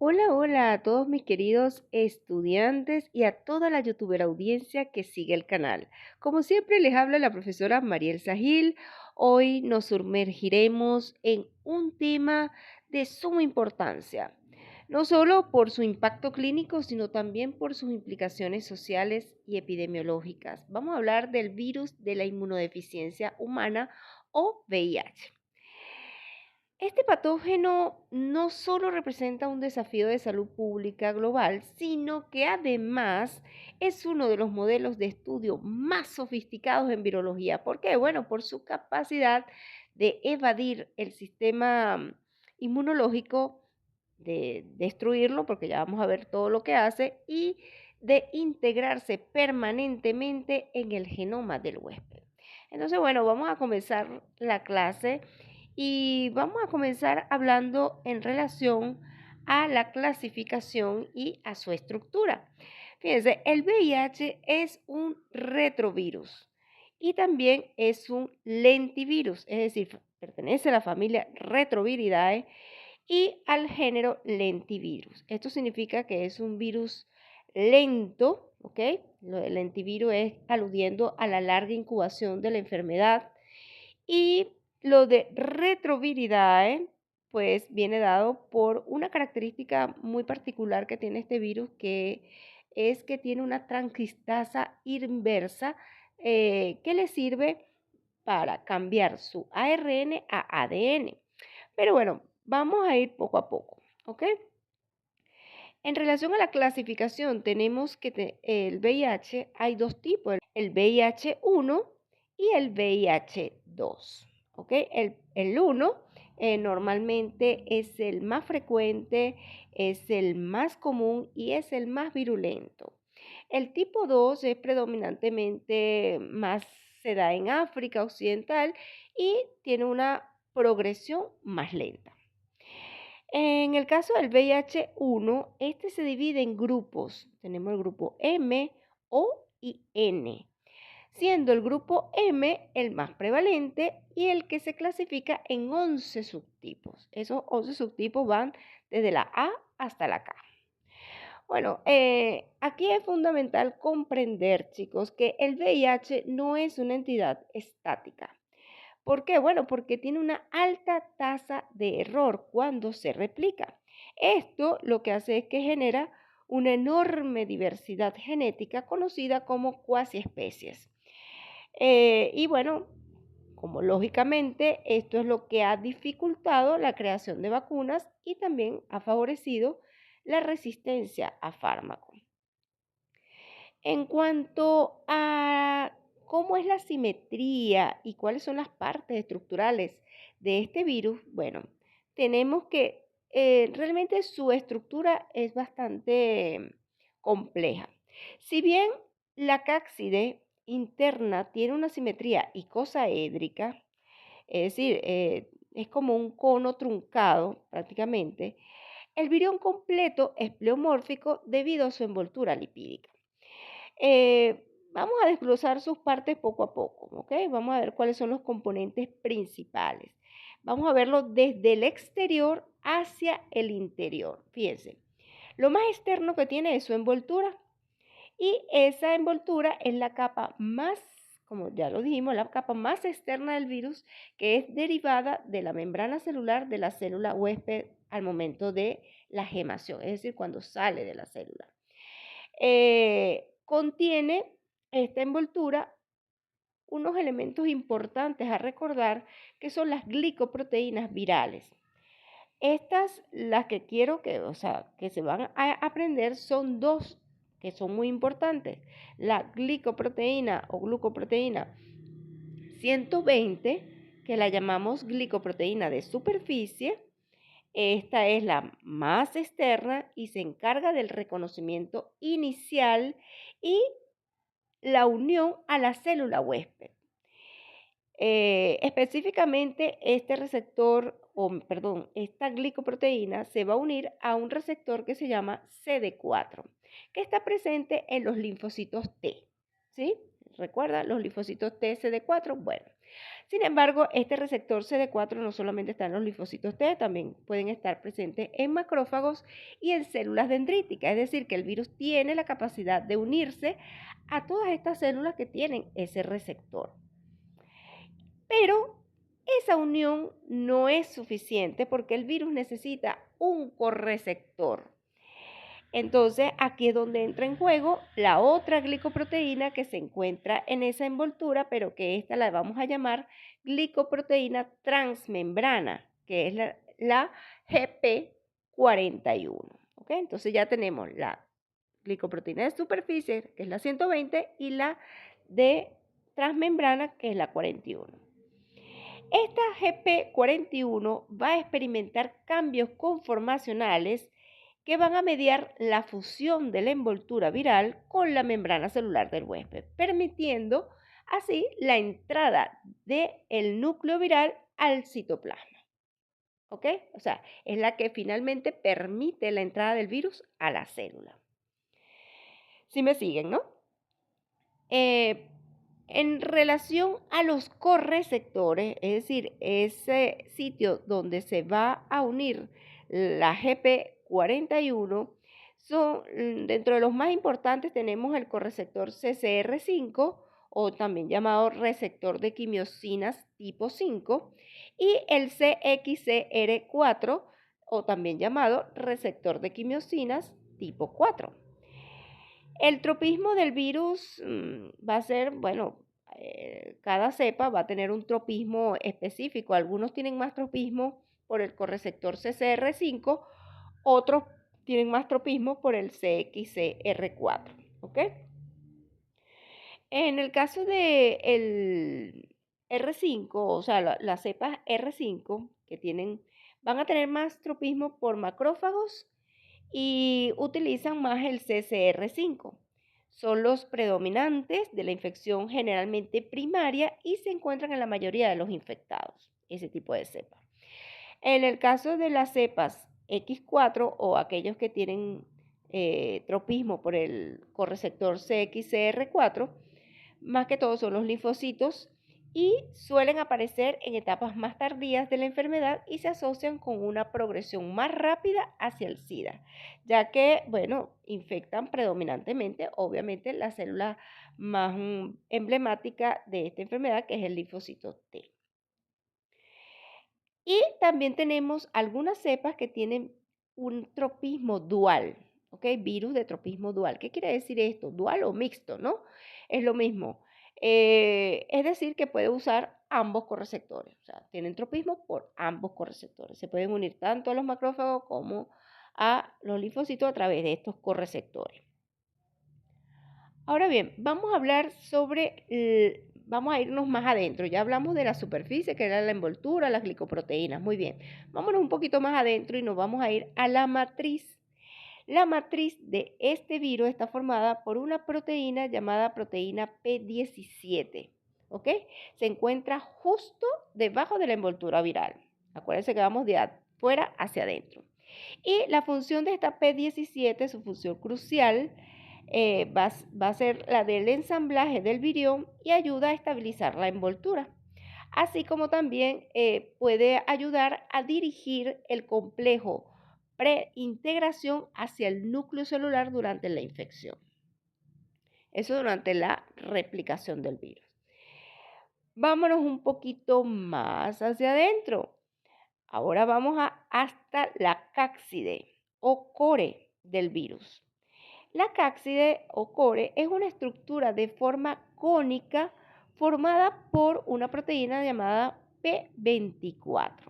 Hola, hola a todos mis queridos estudiantes y a toda la youtuber audiencia que sigue el canal. Como siempre les habla la profesora Mariel Sahil. Hoy nos sumergiremos en un tema de suma importancia, no solo por su impacto clínico, sino también por sus implicaciones sociales y epidemiológicas. Vamos a hablar del virus de la inmunodeficiencia humana o VIH. Este patógeno no solo representa un desafío de salud pública global, sino que además es uno de los modelos de estudio más sofisticados en virología. ¿Por qué? Bueno, por su capacidad de evadir el sistema inmunológico, de destruirlo, porque ya vamos a ver todo lo que hace, y de integrarse permanentemente en el genoma del huésped. Entonces, bueno, vamos a comenzar la clase y vamos a comenzar hablando en relación a la clasificación y a su estructura. Fíjense, el VIH es un retrovirus y también es un lentivirus, es decir, pertenece a la familia Retroviridae y al género lentivirus. Esto significa que es un virus lento, ¿ok? Lo del lentivirus es aludiendo a la larga incubación de la enfermedad y lo de retroviridae, pues viene dado por una característica muy particular que tiene este virus, que es que tiene una transcriptasa inversa que le sirve para cambiar su ARN a ADN. Pero bueno, vamos a ir poco a poco, ¿ok? En relación a la clasificación, tenemos que el VIH hay dos tipos, el VIH-1 y el VIH-2. ¿Ok? El 1 normalmente es el más frecuente, es el más común y es el más virulento. El tipo 2 es predominantemente más, se da en África Occidental y tiene una progresión más lenta. En el caso del VIH-1, este se divide en grupos. Tenemos el grupo M, O y N, siendo el grupo M el más prevalente y el que se clasifica en 11 subtipos. Esos 11 subtipos van desde la A hasta la K. Bueno, aquí es fundamental comprender, chicos, que el VIH no es una entidad estática. ¿Por qué? Bueno, porque tiene una alta tasa de error cuando se replica. Esto lo que hace es que genera una enorme diversidad genética conocida como cuasi especies. Y bueno, como lógicamente esto es lo que ha dificultado la creación de vacunas y también ha favorecido la resistencia a fármacos. En cuanto a cómo es la simetría y cuáles son las partes estructurales de este virus, bueno, tenemos que realmente su estructura es bastante compleja. Si bien la cápside interna tiene una simetría icosaédrica, es decir, es como un cono truncado prácticamente, el virión completo es pleomórfico debido a su envoltura lipídica. Vamos a desglosar sus partes poco a poco, ¿ok? Vamos a ver cuáles son los componentes principales. Vamos a verlo desde el exterior hacia el interior. Fíjense, lo más externo que tiene es su envoltura y esa envoltura es la capa más, como ya lo dijimos, la capa más externa del virus que es derivada de la membrana celular de la célula huésped al momento de la gemación, es decir, cuando sale de la célula. Contiene esta envoltura unos elementos importantes a recordar que son las glicoproteínas virales. Estas, las que quiero que, o sea, que se van a aprender son dos que son muy importantes. La glicoproteína o glucoproteína 120, que la llamamos glicoproteína de superficie. Esta es la más externa y se encarga del reconocimiento inicial y la unión a la célula huésped. Específicamente, este receptor, esta glicoproteína se va a unir a un receptor que se llama CD4, que está presente en los linfocitos T. ¿Sí? ¿Recuerda los linfocitos T, CD4? Bueno, Sin embargo, este receptor CD4 no solamente está en los linfocitos T, también pueden estar presentes en macrófagos y en células dendríticas, es decir, que el virus tiene la capacidad de unirse a todas estas células que tienen ese receptor. Pero esa unión no es suficiente porque el virus necesita un correceptor. Entonces, aquí es donde entra en juego la otra glicoproteína que se encuentra en esa envoltura, pero que esta la vamos a llamar glicoproteína transmembrana, que es la GP41. ¿Ok? Entonces ya tenemos la glicoproteína de superficie, que es la 120, y la de transmembrana, que es la 41. Esta GP41 va a experimentar cambios conformacionales que van a mediar la fusión de la envoltura viral con la membrana celular del huésped, permitiendo así la entrada del núcleo viral al citoplasma. ¿Ok? O sea, es la que finalmente permite la entrada del virus a la célula. Si me siguen, ¿no? En relación a los correceptores, es decir, ese sitio donde se va a unir la GP41, dentro de los más importantes tenemos el correceptor CCR5 o también llamado receptor de quimiosinas tipo 5 y el CXCR4 o también llamado receptor de quimiosinas tipo 4. El tropismo del virus va a ser, bueno, cada cepa va a tener un tropismo específico. Algunos tienen más tropismo por el correceptor CCR5, otros tienen más tropismo por el CXCR4. ¿Ok? En el caso de el R5, o sea, las cepas R5 van a tener más tropismo por macrófagos y utilizan más el CCR5. Son los predominantes de la infección generalmente primaria y se encuentran en la mayoría de los infectados, ese tipo de cepas. En el caso de las cepas X4 o aquellos que tienen tropismo por el correceptor CXCR4, más que todo son los linfocitos y suelen aparecer en etapas más tardías de la enfermedad y se asocian con una progresión más rápida hacia el SIDA, ya que, bueno, infectan predominantemente, obviamente, la célula más emblemática de esta enfermedad, que es el linfocito T. Y también tenemos algunas cepas que tienen un tropismo dual, ¿ok? Virus de tropismo dual. ¿Qué quiere decir esto? Dual o mixto, ¿no? Es lo mismo. Es decir, que puede usar ambos correceptores. O sea, tienen tropismo por ambos correceptores. Se pueden unir tanto a los macrófagos como a los linfocitos a través de estos correceptores. Ahora bien, vamos a hablar vamos a irnos más adentro. Ya hablamos de la superficie, que era la envoltura, las glicoproteínas. Muy bien. Vámonos un poquito más adentro y nos vamos a ir a la matriz. La matriz de este virus está formada por una proteína llamada proteína P17. ¿Ok? Se encuentra justo debajo de la envoltura viral. Acuérdense que vamos de afuera hacia adentro. Y la función de esta P17, su función crucial, va a ser la del ensamblaje del virión y ayuda a estabilizar la envoltura. Así como también puede ayudar a dirigir el complejo preintegración hacia el núcleo celular durante la infección. Eso durante la replicación del virus. Vámonos un poquito más hacia adentro. Ahora vamos hasta la cápside o core del virus. La cápside o core es una estructura de forma cónica formada por una proteína llamada P24.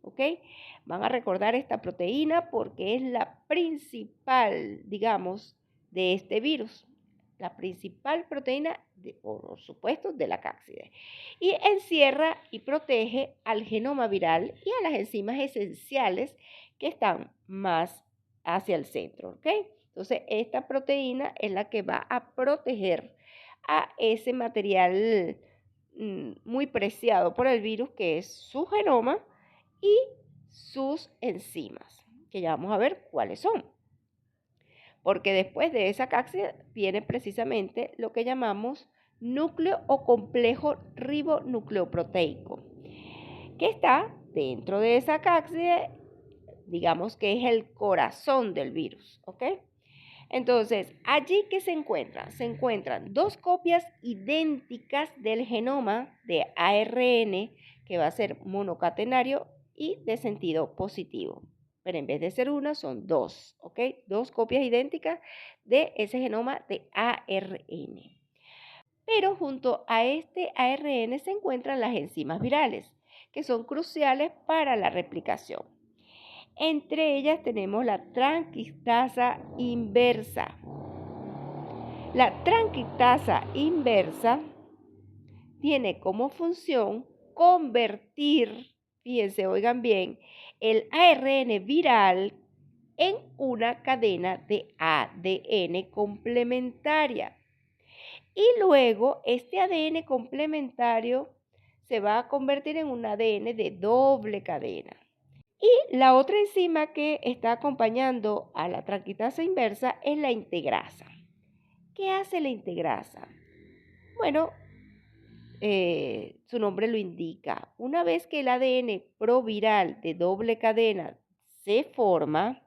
¿Ok? Van a recordar esta proteína porque es la principal, digamos, de este virus. La principal proteína, por supuesto, de la cápside. Y encierra y protege al genoma viral y a las enzimas esenciales que están más hacia el centro. ¿Ok? Entonces, esta proteína es la que va a proteger a ese material muy preciado por el virus, que es su genoma y sus enzimas, que ya vamos a ver cuáles son. Porque después de esa cápside viene precisamente lo que llamamos núcleo o complejo ribonucleoproteico, que está dentro de esa cápside, digamos que es el corazón del virus, ¿ok? Entonces, allí que se encuentran? Se encuentran dos copias idénticas del genoma de ARN, que va a ser monocatenario y de sentido positivo. Pero en vez de ser una, son dos, ¿ok? Dos copias idénticas de ese genoma de ARN. Pero junto a este ARN se encuentran las enzimas virales, que son cruciales para la replicación. Entre ellas tenemos la transcriptasa inversa. La transcriptasa inversa tiene como función convertir, fíjense, oigan bien, el ARN viral en una cadena de ADN complementaria. Y luego este ADN complementario se va a convertir en un ADN de doble cadena. Y la otra enzima que está acompañando a la transcriptasa inversa es la integrasa. ¿Qué hace la integrasa? Bueno, su nombre lo indica. Una vez que el ADN proviral de doble cadena se forma,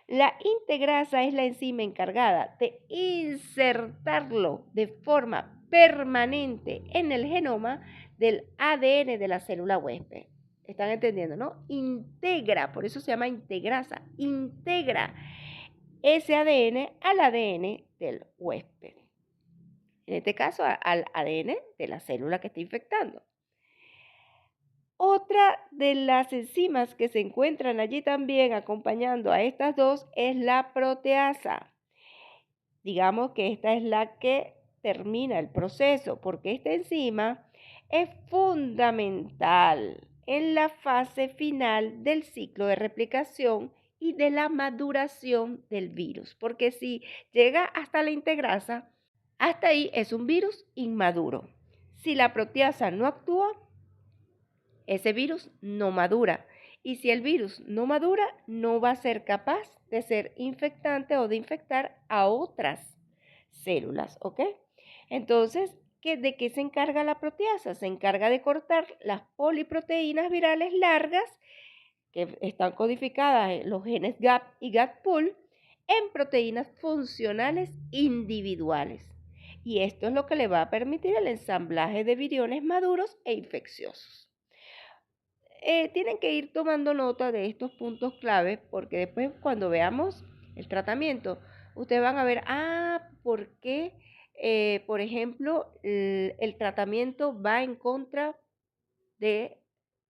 la integrasa es la enzima encargada de insertarlo de forma permanente en el genoma del ADN de la célula huésped. ¿Están entendiendo, no? Integra, por eso se llama integrasa, integra ese ADN al ADN del huésped. En este caso, al ADN de la célula que está infectando. Otra de las enzimas que se encuentran allí también acompañando a estas dos es la proteasa. Digamos que esta es la que termina el proceso, porque esta enzima es fundamental en la fase final del ciclo de replicación y de la maduración del virus, porque si llega hasta la integrasa, hasta ahí es un virus inmaduro. Si la proteasa no actúa, ese virus no madura. Y si el virus no madura, no va a ser capaz de ser infectante o de infectar a otras células, ¿ok? Entonces, ¿de qué se encarga la proteasa? Se encarga de cortar las poliproteínas virales largas que están codificadas en los genes GAP y GATPUL en proteínas funcionales individuales. Y esto es lo que le va a permitir el ensamblaje de viriones maduros e infecciosos. Tienen que ir tomando nota de estos puntos claves porque después cuando veamos el tratamiento, ustedes van a ver, ¿por qué, por ejemplo, el tratamiento va en contra de,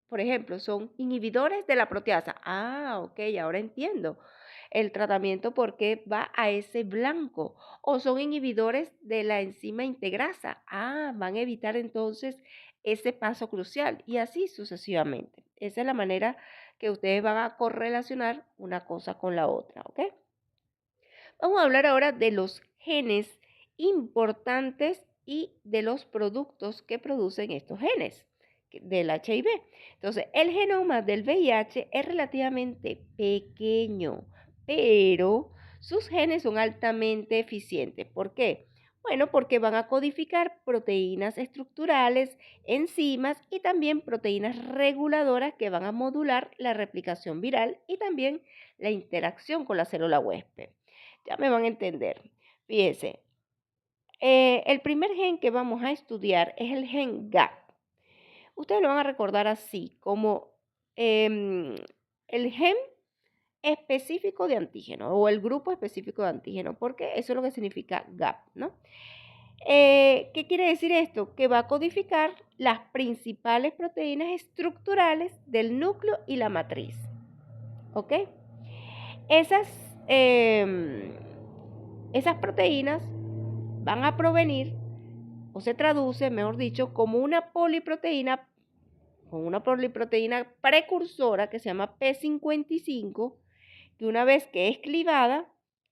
por ejemplo, son inhibidores de la proteasa? Ok, ahora entiendo. El tratamiento por qué va a ese blanco. O son inhibidores de la enzima integrasa. Van a evitar entonces ese paso crucial y así sucesivamente. Esa es la manera que ustedes van a correlacionar una cosa con la otra, ¿ok? Vamos a hablar ahora de los genes importantes y de los productos que producen estos genes del HIV. Entonces, el genoma del VIH es relativamente pequeño, pero sus genes son altamente eficientes. ¿Por qué? Bueno, porque van a codificar proteínas estructurales, enzimas y también proteínas reguladoras que van a modular la replicación viral y también la interacción con la célula huésped. Ya me van a entender. Fíjense, el primer gen que vamos a estudiar es el gen GAP. Ustedes lo van a recordar así, como el gen específico de antígeno o el grupo específico de antígeno, porque eso es lo que significa GAP, ¿no? ¿Qué quiere decir esto? Que va a codificar las principales proteínas estructurales del núcleo y la matriz, ¿ok? Esas, esas proteínas van a provenir o se traduce, mejor dicho, como una poliproteína, con una poliproteína precursora que se llama P55, que una vez que es clivada,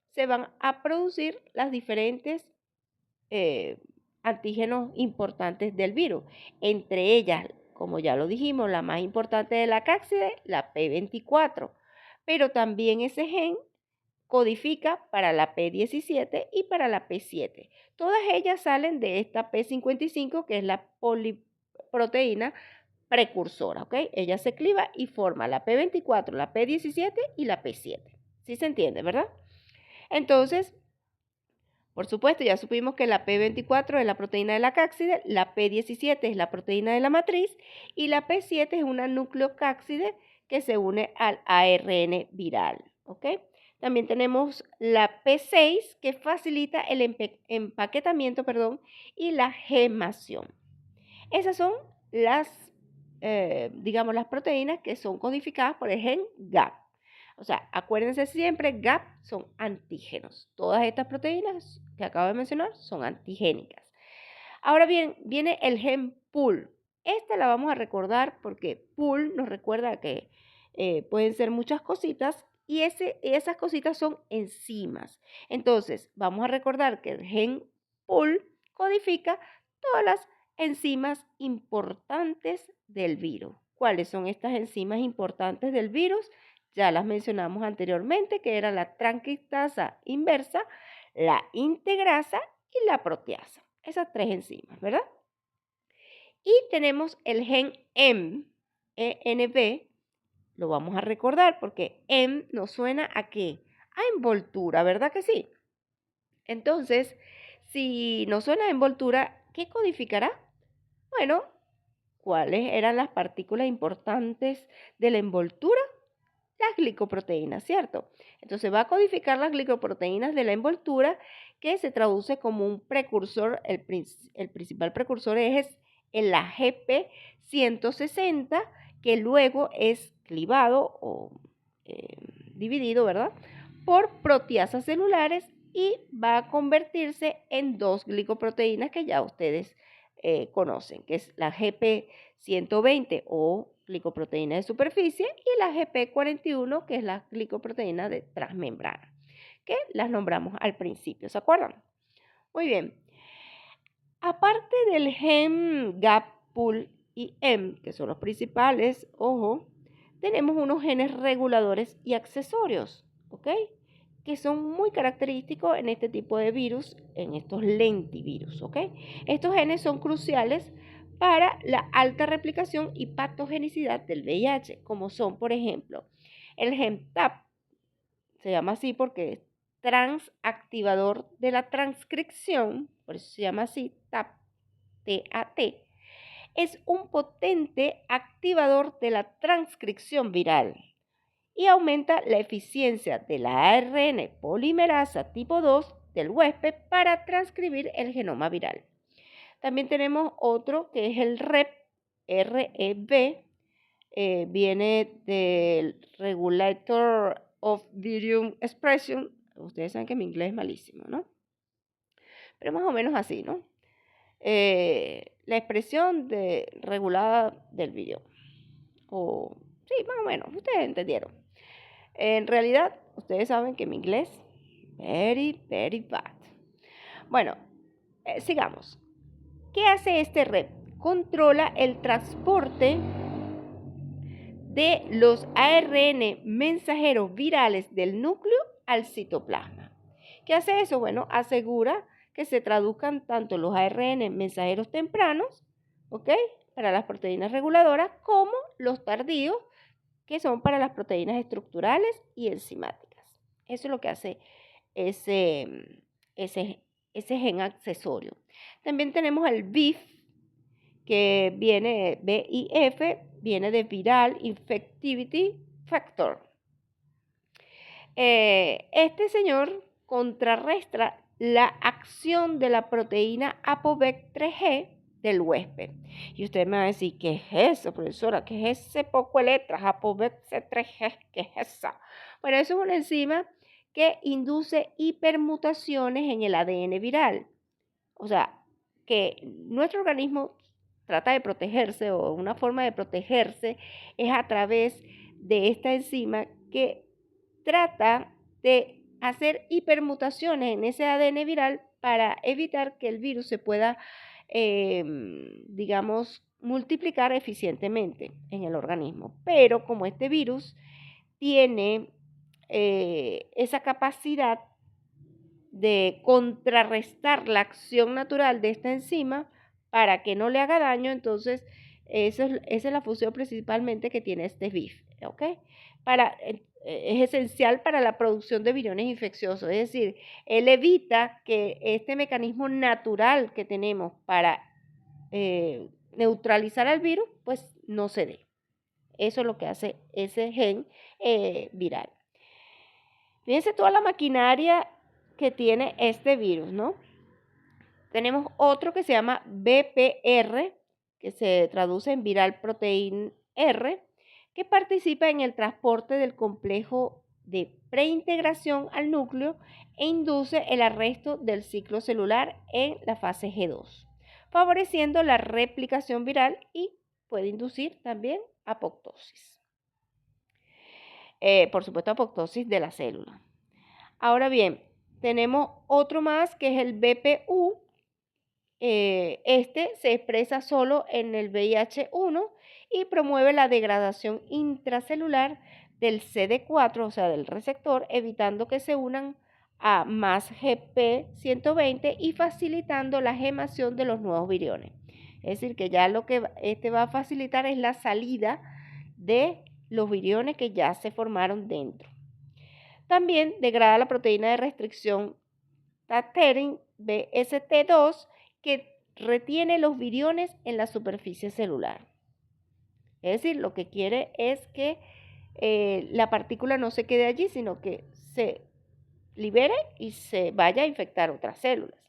se van a producir las diferentes antígenos importantes del virus. Entre ellas, como ya lo dijimos, la más importante de la cápside, la P24. Pero también ese gen codifica para la P17 y para la P7. Todas ellas salen de esta P55, que es la poliproteína precursora, ¿ok? Ella se cliva y forma la P24, la P17 y la P7. ¿Sí se entiende, verdad? Entonces, por supuesto, ya supimos que la P24 es la proteína de la cápside, la P17 es la proteína de la matriz y la P7 es una nucleocápside que se une al ARN viral, ¿ok? También tenemos la P6 que facilita el empaquetamiento, y la gemación. Esas son digamos, las proteínas que son codificadas por el gen GAP. O sea, acuérdense siempre, GAP son antígenos. Todas estas proteínas que acabo de mencionar son antigénicas. Ahora bien, viene el gen PUL. Esta la vamos a recordar porque PUL nos recuerda que pueden ser muchas cositas y esas cositas son enzimas. Entonces, vamos a recordar que el gen PUL codifica todas las enzimas importantes del virus. ¿Cuáles son estas enzimas importantes del virus? Ya las mencionamos anteriormente, que era la transcriptasa inversa, la integrasa y la proteasa. Esas tres enzimas, ¿verdad? Y tenemos el gen ENB, lo vamos a recordar porque M nos suena ¿a qué? A envoltura, ¿verdad que sí? Entonces, si nos suena a envoltura, ¿qué codificará? Bueno, ¿cuáles eran las partículas importantes de la envoltura? Las glicoproteínas, ¿cierto? Entonces va a codificar las glicoproteínas de la envoltura que se traduce como un precursor, el principal precursor es el AGP 160, que luego es clivado o dividido, ¿verdad? Por proteasas celulares y va a convertirse en dos glicoproteínas que ya ustedes conocen, que es la GP120 o glicoproteína de superficie y la GP41, que es la glicoproteína de transmembrana, que las nombramos al principio, ¿se acuerdan? Muy bien. Aparte del gen GAP, PUL y M, que son los principales, ojo, tenemos unos genes reguladores y accesorios, ¿ok? Que son muy característicos en este tipo de virus, en estos lentivirus, ¿ok? Estos genes son cruciales para la alta replicación y patogenicidad del VIH, como son, por ejemplo, el gen TAP, se llama así porque es transactivador de la transcripción, por eso se llama así, TAP, T-A-T, es un potente activador de la transcripción viral y aumenta la eficiencia de la ARN polimerasa tipo 2 del huésped para transcribir el genoma viral. También tenemos otro que es el REB, viene del Regulator of Virium Expression. Ustedes saben que mi inglés es malísimo, ¿no? Pero más o menos así, ¿no? La expresión regulada del vídeo. O, sí, más o menos, ustedes entendieron. En realidad, ustedes saben que mi inglés, very, very bad. Bueno, sigamos. ¿Qué hace este REP? Controla el transporte de los ARN mensajeros virales del núcleo al citoplasma. ¿Qué hace eso? Bueno, asegura que se traduzcan tanto los ARN mensajeros tempranos, ¿ok? Para las proteínas reguladoras, como los tardíos, que son para las proteínas estructurales y enzimáticas. Eso es lo que hace ese gen accesorio. También tenemos el BIF, que viene, BIF, viene de Viral Infectivity Factor. Este señor contrarresta la acción de la proteína ApoB3G del huésped. Y usted me va a decir, ¿qué es eso, profesora? ¿Qué es ese poco de letras? ApoB3G, ¿qué es esa? Bueno, eso es una enzima que induce hipermutaciones en el ADN viral. O sea, que nuestro organismo trata de protegerse, o una forma de protegerse es a través de esta enzima que trata de hacer hipermutaciones en ese ADN viral para evitar que el virus se pueda, digamos, multiplicar eficientemente en el organismo. Pero como este virus tiene esa capacidad de contrarrestar la acción natural de esta enzima para que no le haga daño. Entonces, esa es la función principalmente que tiene este BIF, ¿ok? Es esencial para la producción de viriones infecciosos, es decir, él evita que este mecanismo natural que tenemos para neutralizar al virus, pues no se dé. Eso es lo que hace ese gen viral. Fíjense toda la maquinaria que tiene este virus, ¿no? Tenemos otro que se llama VPR, que se traduce en Viral Protein R, que participa en el transporte del complejo de preintegración al núcleo e induce el arresto del ciclo celular en la fase G2, favoreciendo la replicación viral y puede inducir también apoptosis. Por supuesto, apoptosis de la célula. Ahora bien, tenemos otro más que es el BPU. Este se expresa solo en el VIH1 y promueve la degradación intracelular del CD4, o sea, del receptor, evitando que se unan a más GP120 y facilitando la gemación de los nuevos viriones. Es decir, que ya lo que este va a facilitar es la salida de los viriones que ya se formaron dentro. También degrada la proteína de restricción Taterin BST2 que retiene los viriones en la superficie celular. Es decir, lo que quiere es que la partícula no se quede allí, sino que se libere y se vaya a infectar otras células.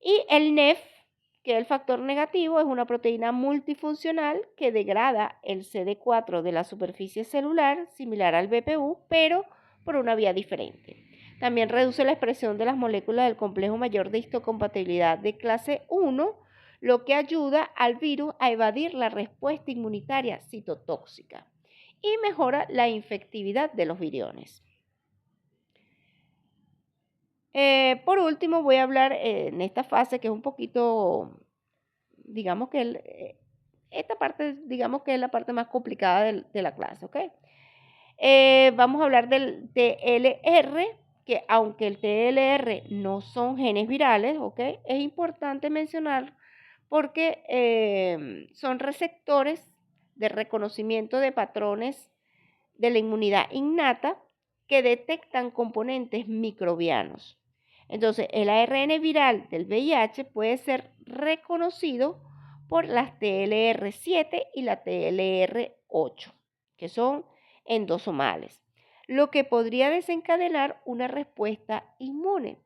Y el NEF, que es el factor negativo, es una proteína multifuncional que degrada el CD4 de la superficie celular, similar al BPU, pero por una vía diferente. También reduce la expresión de las moléculas del complejo mayor de histocompatibilidad de clase 1, lo que ayuda al virus a evadir la respuesta inmunitaria citotóxica y mejora la infectividad de los viriones. Por último, voy a hablar en esta fase que es un poquito, digamos que esta parte, digamos que es la parte más complicada de la clase, ¿ok? Vamos a hablar del TLR, que aunque el TLR no son genes virales, ¿ok? Es importante mencionar porque son receptores de reconocimiento de patrones de la inmunidad innata que detectan componentes microbianos. Entonces, el ARN viral del VIH puede ser reconocido por las TLR7 y la TLR8, que son endosomales, lo que podría desencadenar una respuesta inmune.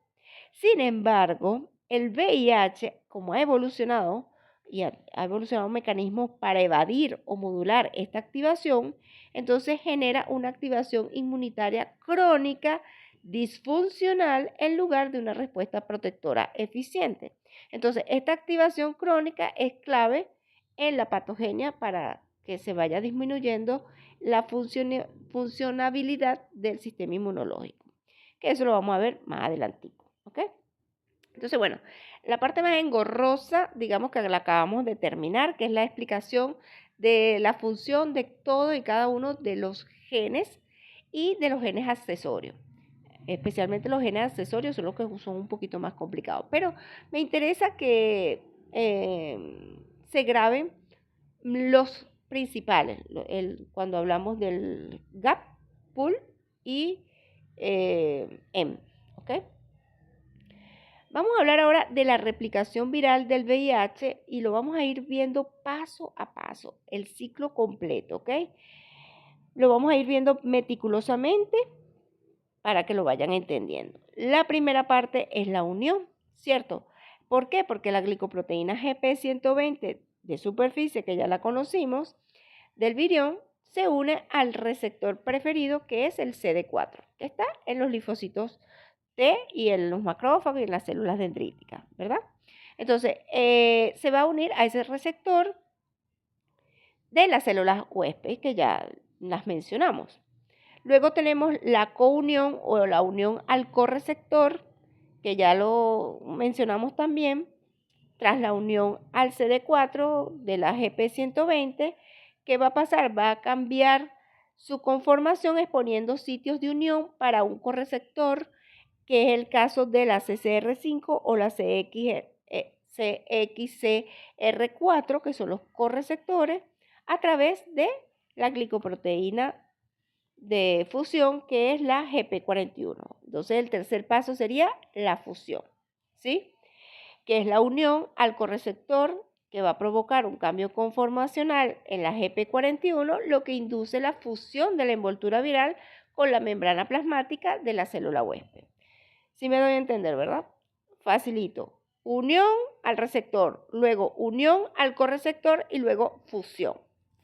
Sin embargo, el VIH, como ha evolucionado y ha evolucionado mecanismos para evadir o modular esta activación, entonces genera una activación inmunitaria crónica disfuncional en lugar de una respuesta protectora eficiente. Entonces, esta activación crónica es clave en la patogenia para que se vaya disminuyendo la funcionabilidad del sistema inmunológico, que eso lo vamos a ver más adelantico, ¿ok? Entonces, bueno, la parte más engorrosa, digamos que la acabamos de terminar, que es la explicación de la función de todo y cada uno de los genes y de los genes accesorios. Especialmente los genes accesorios son los que son un poquito más complicados. Pero me interesa que se graben los principales, cuando hablamos del GAP, PUL y M, ¿ok? Vamos a hablar ahora de la replicación viral del VIH y lo vamos a ir viendo paso a paso, el ciclo completo, ¿ok? Lo vamos a ir viendo meticulosamente para que lo vayan entendiendo. La primera parte es la unión, ¿cierto? ¿Por qué? Porque la glicoproteína GP120 de superficie, que ya la conocimos, del virión, se une al receptor preferido que es el CD4, que está en los linfocitos T y en los macrófagos y en las células dendríticas, ¿verdad? Entonces, se va a unir a ese receptor de las células huésped, que ya las mencionamos. Luego tenemos la counión o la unión al correceptor, que ya lo mencionamos también, tras la unión al CD4 de la GP120, ¿qué va a pasar? Va a cambiar su conformación exponiendo sitios de unión para un correceptor, que es el caso de la CCR5 o la CXCR4, que son los correceptores, a través de la glicoproteína de fusión, que es la GP41. Entonces, el tercer paso sería la fusión, ¿sí? Que es la unión al correceptor, que va a provocar un cambio conformacional en la GP41, lo que induce la fusión de la envoltura viral con la membrana plasmática de la célula huésped. Sí me doy a entender, ¿verdad? Facilito. Unión al receptor, luego unión al correceptor y luego fusión.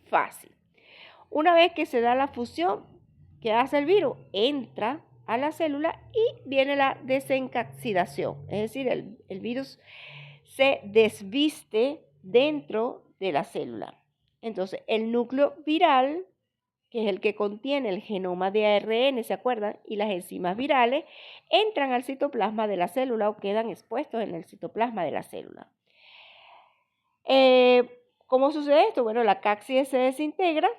Fácil. Una vez que se da la fusión, ¿qué hace el virus? Entra a la célula y viene la desencapsidación. Es decir, el virus se desviste dentro de la célula. Entonces, el núcleo viral, que es el que contiene el genoma de ARN, ¿se acuerdan? Y las enzimas virales, entran al citoplasma de la célula o quedan expuestos en el citoplasma de la célula. ¿Cómo sucede esto? Bueno, la cápside se desintegra,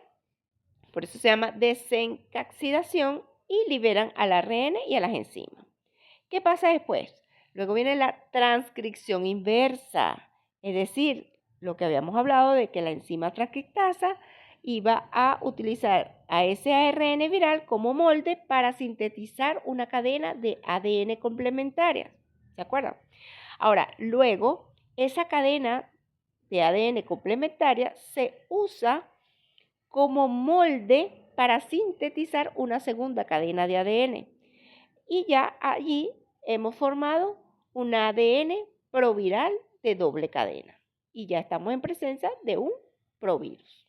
por eso se llama desencapsidación, y liberan al ARN y a las enzimas. ¿Qué pasa después? Luego viene la transcripción inversa, es decir, lo que habíamos hablado de que la enzima transcriptasa iba a utilizar a ese ARN viral como molde para sintetizar una cadena de ADN complementaria. ¿Se acuerdan? Ahora, luego, esa cadena de ADN complementaria se usa como molde para sintetizar una segunda cadena de ADN. Y ya allí hemos formado un ADN proviral de doble cadena. Y ya estamos en presencia de un provirus.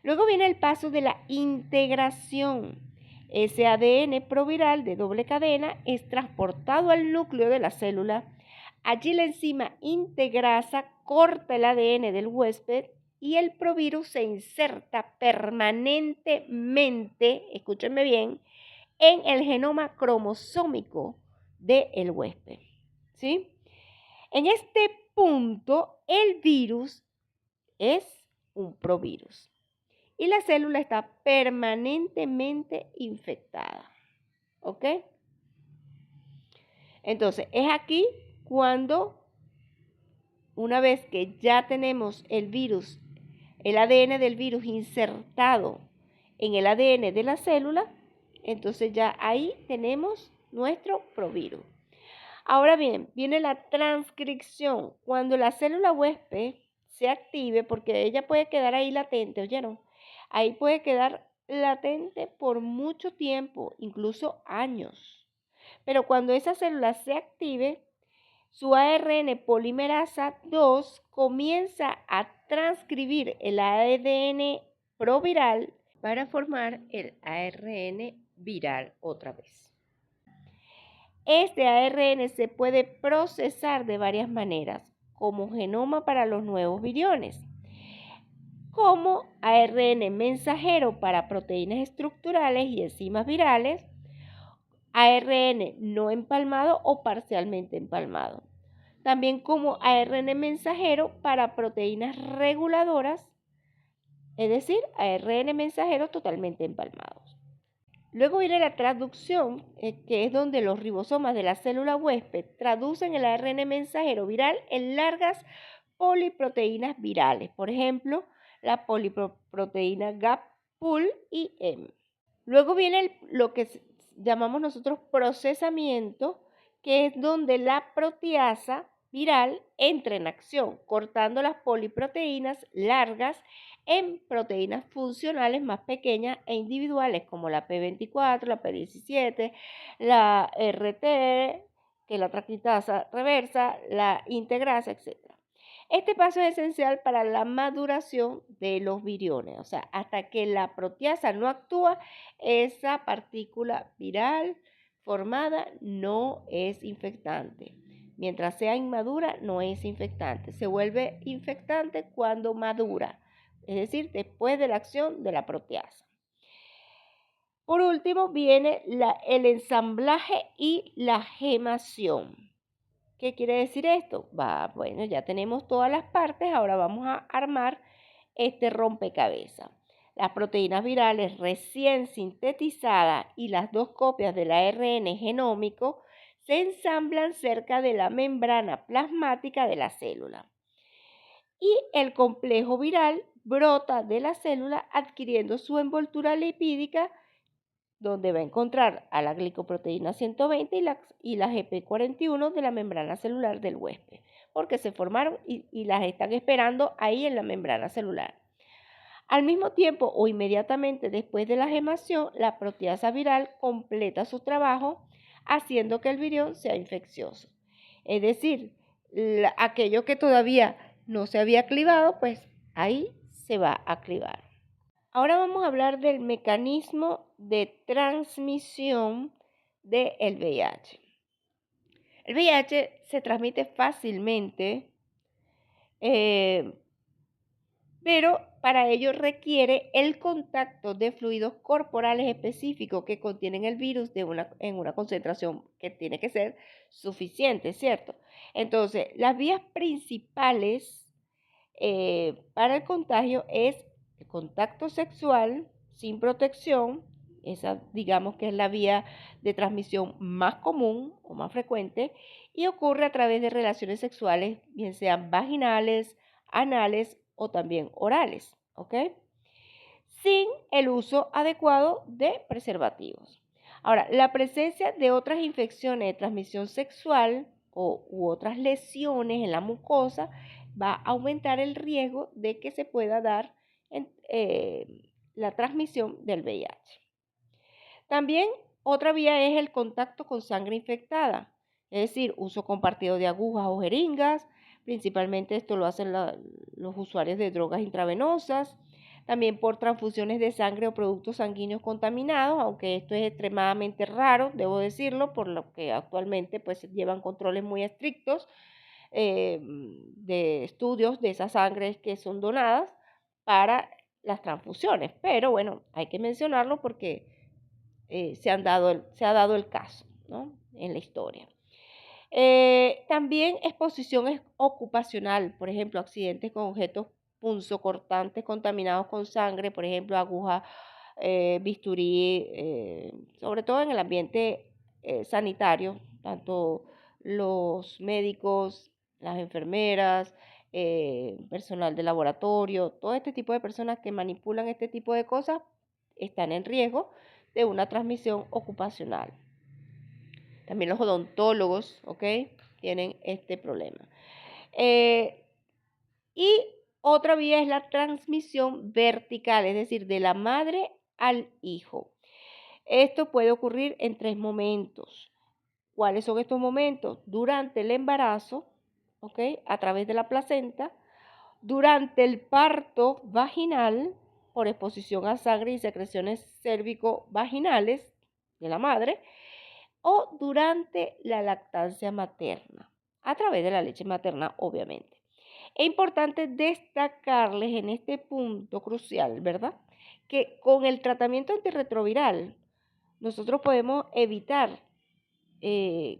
Luego viene el paso de la integración. Ese ADN proviral de doble cadena es transportado al núcleo de la célula. Allí la enzima integrasa corta el ADN del huésped y el provirus se inserta permanentemente, escúchenme bien, en el genoma cromosómico del huésped, ¿sí? En este punto, el virus es un provirus y la célula está permanentemente infectada, ¿ok? Entonces, es aquí cuando, una vez que ya tenemos el virus, el ADN del virus insertado en el ADN de la célula, entonces ya ahí tenemos nuestro provirus. Ahora bien, viene la transcripción. Cuando la célula huésped se active, porque ella puede quedar ahí latente, ¿oyeron? Ahí puede quedar latente por mucho tiempo, incluso años. Pero cuando esa célula se active, su ARN polimerasa 2 comienza a transcribir el ADN proviral para formar el ARN viral otra vez. Este ARN se puede procesar de varias maneras, como genoma para los nuevos viriones, como ARN mensajero para proteínas estructurales y enzimas virales, ARN no empalmado o parcialmente empalmado. También como ARN mensajero para proteínas reguladoras, es decir, ARN mensajeros totalmente empalmados. Luego viene la traducción, que es donde los ribosomas de la célula huésped traducen el ARN mensajero viral en largas poliproteínas virales, por ejemplo, la poliproteína GAP, PUL y M. Luego viene lo que llamamos nosotros procesamiento, que es donde la proteasa viral entra en acción, cortando las poliproteínas largas en proteínas funcionales más pequeñas e individuales, como la P24, la P17, la RT, que es la transcriptasa reversa, la integrasa, etc. Este paso es esencial para la maduración de los viriones, o sea, hasta que la proteasa no actúa, esa partícula viral formada no es infectante. Mientras sea inmadura, no es infectante. Se vuelve infectante cuando madura, es decir, después de la acción de la proteasa. Por último, viene el ensamblaje y la gemación. ¿Qué quiere decir esto? Bueno, ya tenemos todas las partes, ahora vamos a armar este rompecabezas. Las proteínas virales recién sintetizadas y las dos copias del ARN genómico se ensamblan cerca de la membrana plasmática de la célula y el complejo viral brota de la célula adquiriendo su envoltura lipídica, donde va a encontrar a la glicoproteína 120 y la GP41 de la membrana celular del huésped, porque se formaron y las están esperando ahí en la membrana celular. Al mismo tiempo o inmediatamente después de la gemación, la proteasa viral completa su trabajo haciendo que el virión sea infeccioso. Es decir, aquello que todavía no se había clivado, pues ahí se va a clivar. Ahora vamos a hablar del mecanismo de transmisión del VIH. El VIH se transmite fácilmente, pero para ello requiere el contacto de fluidos corporales específicos que contienen el virus en una concentración que tiene que ser suficiente, ¿cierto? Entonces, las vías principales para el contagio es el contacto sexual sin protección, esa digamos que es la vía de transmisión más común o más frecuente, y ocurre a través de relaciones sexuales, bien sean vaginales, anales o también orales, ¿ok? Sin el uso adecuado de preservativos. Ahora, la presencia de otras infecciones de transmisión sexual u otras lesiones en la mucosa va a aumentar el riesgo de que se pueda dar la transmisión del VIH. También otra vía es el contacto con sangre infectada, es decir, uso compartido de agujas o jeringas, principalmente esto lo hacen los usuarios de drogas intravenosas, también por transfusiones de sangre o productos sanguíneos contaminados, aunque esto es extremadamente raro, debo decirlo, por lo que actualmente pues llevan controles muy estrictos de estudios de esas sangres que son donadas para las transfusiones. Pero bueno, hay que mencionarlo porque se ha dado el caso, ¿no? En la historia. También exposición ocupacional, por ejemplo, accidentes con objetos punzocortantes contaminados con sangre, por ejemplo, aguja, bisturí, sobre todo en el ambiente sanitario, tanto los médicos, las enfermeras, personal de laboratorio, todo este tipo de personas que manipulan este tipo de cosas están en riesgo de una transmisión ocupacional. También los odontólogos, ¿ok? Tienen este problema. Y otra vía es la transmisión vertical, es decir, de la madre al hijo. Esto puede ocurrir en 3 momentos. ¿Cuáles son estos momentos? Durante el embarazo, ¿ok? A través de la placenta, durante el parto vaginal, por exposición a sangre y secreciones cérvico-vaginales de la madre, o durante la lactancia materna, a través de la leche materna, obviamente. Es importante destacarles en este punto crucial, ¿verdad? Que con el tratamiento antirretroviral nosotros podemos evitar eh,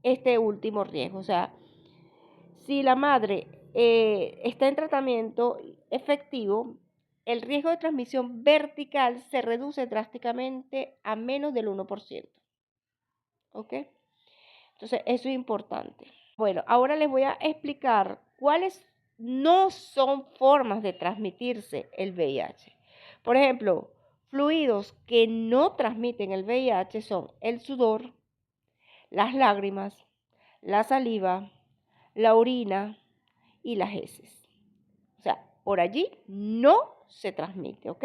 este último riesgo. O sea, si la madre está en tratamiento efectivo, el riesgo de transmisión vertical se reduce drásticamente a menos del 1%. ¿Ok? Entonces, eso es importante. Bueno, ahora les voy a explicar cuáles no son formas de transmitirse el VIH. Por ejemplo, fluidos que no transmiten el VIH son el sudor, las lágrimas, la saliva, la orina y las heces. O sea, por allí no se transmite, ¿ok?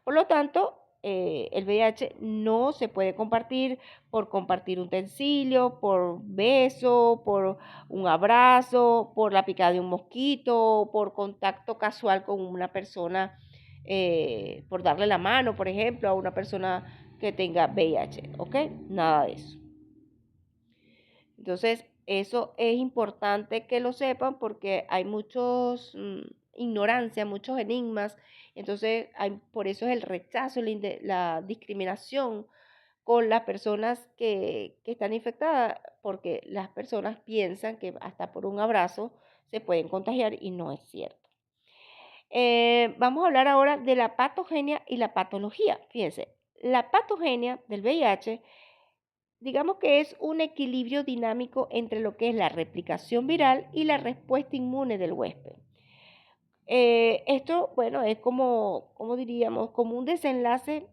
Por lo tanto, el VIH no se puede compartir por compartir un utensilio, por beso, por un abrazo, por la picada de un mosquito, por contacto casual con una persona, por darle la mano, por ejemplo, a una persona que tenga VIH, ¿ok? Nada de eso. Entonces, eso es importante que lo sepan porque hay muchos ignorancia, muchos enigmas. Entonces, por eso es el rechazo, la discriminación con las personas que están infectadas, porque las personas piensan que hasta por un abrazo se pueden contagiar y no es cierto. Vamos a hablar ahora de la patogenia y la patología. Fíjense, la patogenia del VIH, digamos que es un equilibrio dinámico entre lo que es la replicación viral y la respuesta inmune del huésped. Esto, bueno, es como diríamos, como un desenlace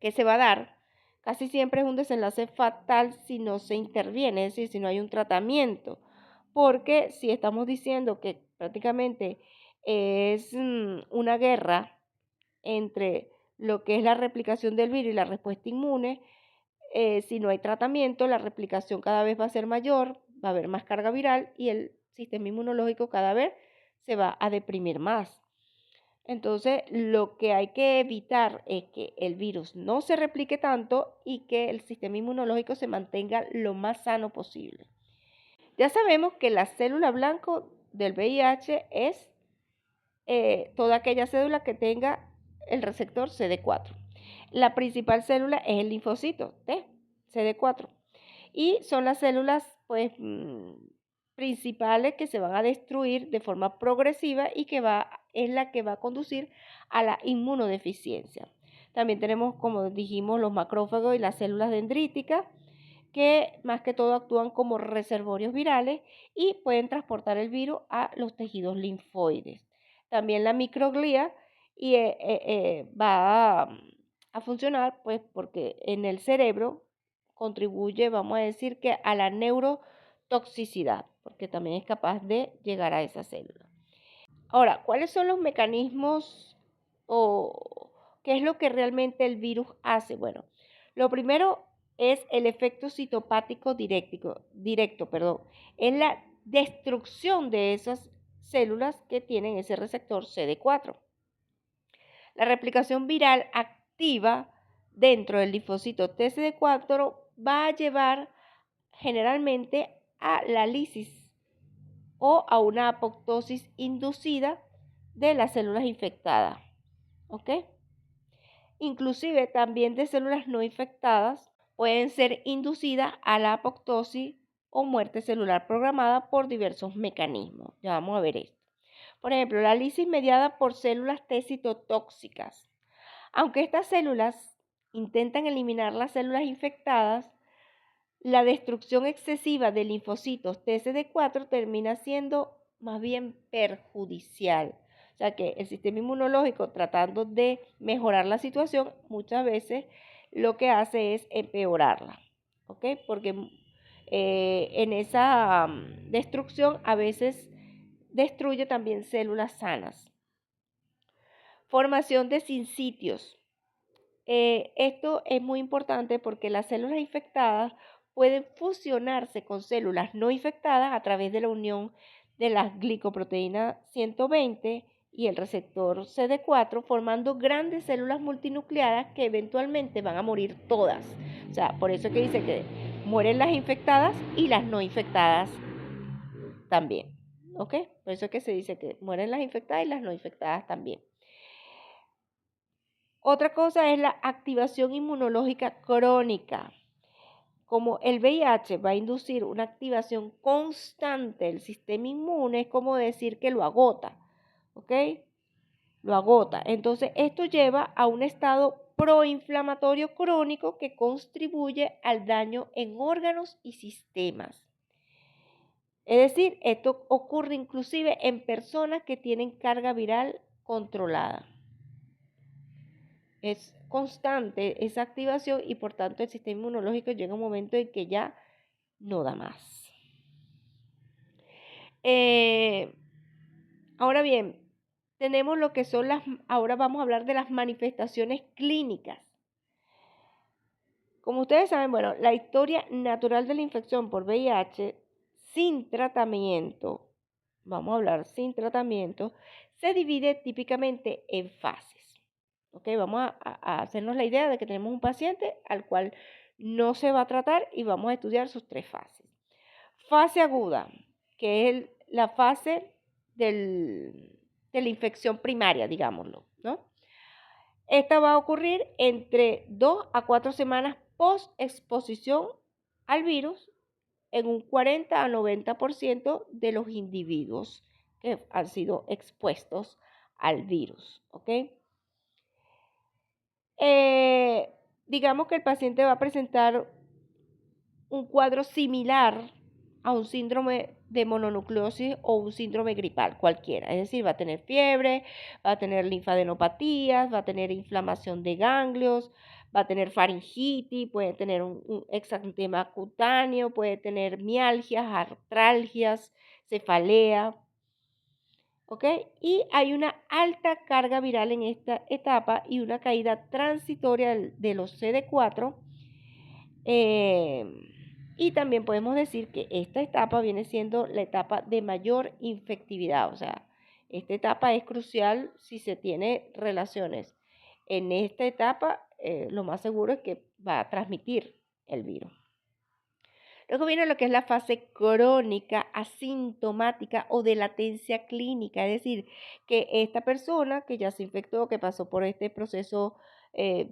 que se va a dar. Casi siempre es un desenlace fatal si no se interviene, es decir, si no hay un tratamiento. Porque si estamos diciendo que prácticamente es una guerra entre lo que es la replicación del virus y la respuesta inmune, si no hay tratamiento, la replicación cada vez va a ser mayor, va a haber más carga viral y el sistema inmunológico cada vez se va a deprimir más. Entonces, lo que hay que evitar es que el virus no se replique tanto y que el sistema inmunológico se mantenga lo más sano posible. Ya sabemos que la célula blanco del VIH es toda aquella célula que tenga el receptor CD4. La principal célula es el linfocito T, CD4. Y son las células pues, principales que se van a destruir de forma progresiva y es la que va a conducir a la inmunodeficiencia. También tenemos, como dijimos, los macrófagos y las células dendríticas, que más que todo actúan como reservorios virales y pueden transportar el virus a los tejidos linfoides. También la microglía y, va a funcionar pues porque en el cerebro contribuye, vamos a decir, que a la neurotoxicidad, porque también es capaz de llegar a esa célula. Ahora, ¿cuáles son los mecanismos o qué es lo que realmente el virus hace? Bueno, lo primero es el efecto citopático directo, es la destrucción de esas células que tienen ese receptor CD4. La replicación viral activa dentro del linfocito TCD4 va a llevar generalmente a la lisis o a una apoptosis inducida de las células infectadas. ¿Ok? Inclusive también de células no infectadas pueden ser inducidas a la apoptosis o muerte celular programada por diversos mecanismos. Ya vamos a ver esto. Por ejemplo, la lisis mediada por células T citotóxicas. Aunque estas células intentan eliminar las células infectadas, la destrucción excesiva de linfocitos TCD4 termina siendo más bien perjudicial. O sea que el sistema inmunológico, tratando de mejorar la situación, muchas veces lo que hace es empeorarla. ¿Ok? Porque en esa destrucción a veces destruye también células sanas. Formación de sinsitios. Esto es muy importante porque las células infectadas pueden fusionarse con células no infectadas a través de la unión de la glicoproteína 120 y el receptor CD4, formando grandes células multinucleadas que eventualmente van a morir todas. O sea, por eso es que dice que mueren las infectadas y las no infectadas también. ¿Ok? Por eso es que se dice que mueren las infectadas y las no infectadas también. Otra cosa es la activación inmunológica crónica. Como el VIH va a inducir una activación constante del sistema inmune, es como decir que lo agota, ¿ok? Lo agota. Entonces, esto lleva a un estado proinflamatorio crónico que contribuye al daño en órganos y sistemas. Es decir, esto ocurre inclusive en personas que tienen carga viral controlada. Es constante esa activación y por tanto el sistema inmunológico llega a un momento en que ya no da más. Ahora bien, tenemos lo que son ahora vamos a hablar de las manifestaciones clínicas. Como ustedes saben, bueno, la historia natural de la infección por VIH sin tratamiento, vamos a hablar sin tratamiento, se divide típicamente en fases. ¿Ok? Vamos a hacernos la idea de que tenemos un paciente al cual no se va a tratar y vamos a estudiar sus tres fases. Fase aguda, que es la fase de la infección primaria, digámoslo, ¿no? Esta va a ocurrir entre 2 a 4 semanas post exposición al virus en un 40 a 90% de los individuos que han sido expuestos al virus, ¿ok? Digamos que el paciente va a presentar un cuadro similar a un síndrome de mononucleosis o un síndrome gripal, cualquiera. Es decir, va a tener fiebre, va a tener linfadenopatías, va a tener inflamación de ganglios, va a tener faringitis, puede tener un exantema cutáneo, puede tener mialgias, artralgias, cefalea, ¿ok? Y hay una alta carga viral en esta etapa y una caída transitoria de los CD4. eh, y también podemos decir que esta etapa viene siendo la etapa de mayor infectividad. O sea, esta etapa es crucial si se tiene relaciones. En esta etapa, lo más seguro es que va a transmitir el virus. Luego viene lo que es la fase crónica, asintomática o de latencia clínica, es decir, que esta persona que ya se infectó, que pasó por este proceso,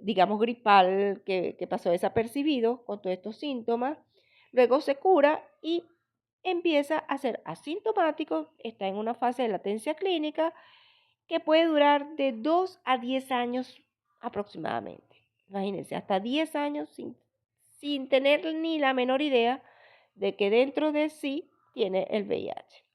digamos, gripal, que pasó desapercibido con todos estos síntomas, luego se cura y empieza a ser asintomático, está en una fase de latencia clínica que puede durar de 2 a 10 años aproximadamente. Imagínense, hasta 10 años sin tener ni la menor idea de que dentro de sí tiene el VIH.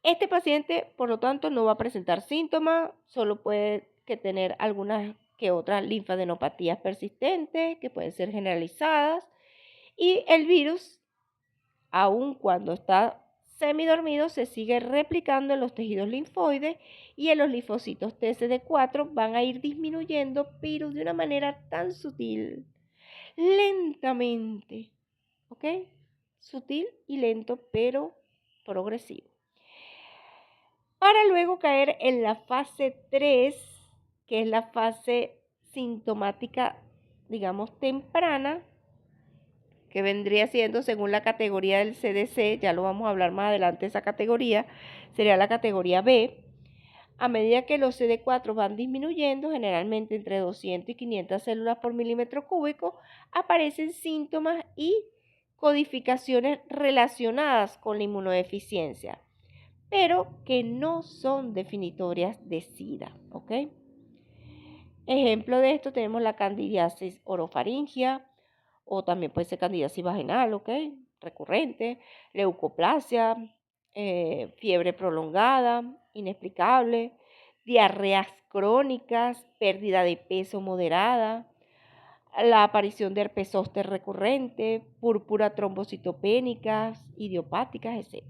Este paciente, por lo tanto, no va a presentar síntomas, solo puede tener algunas que otras linfadenopatías persistentes, que pueden ser generalizadas, y el virus, aun cuando está semidormido, se sigue replicando en los tejidos linfoides y en los linfocitos TCD4 van a ir disminuyendo, pero de una manera tan sutil, lentamente, ¿ok? Sutil y lento, pero progresivo. Para luego caer en la fase 3, que es la fase sintomática, digamos, temprana, que vendría siendo, según la categoría del CDC, ya lo vamos a hablar más adelante, esa categoría sería la categoría B. A medida que los CD4 van disminuyendo, generalmente entre 200 y 500 células por milímetro cúbico, aparecen síntomas y codificaciones relacionadas con la inmunodeficiencia, pero que no son definitorias de SIDA, ¿ok? Ejemplo de esto tenemos la candidiasis orofaringia, o también puede ser candidiasis vaginal, ¿ok? Recurrente, leucoplasia, fiebre prolongada, inexplicable, diarreas crónicas, pérdida de peso moderada, la aparición de herpes zóster recurrente, púrpura trombocitopénicas, idiopáticas, etc.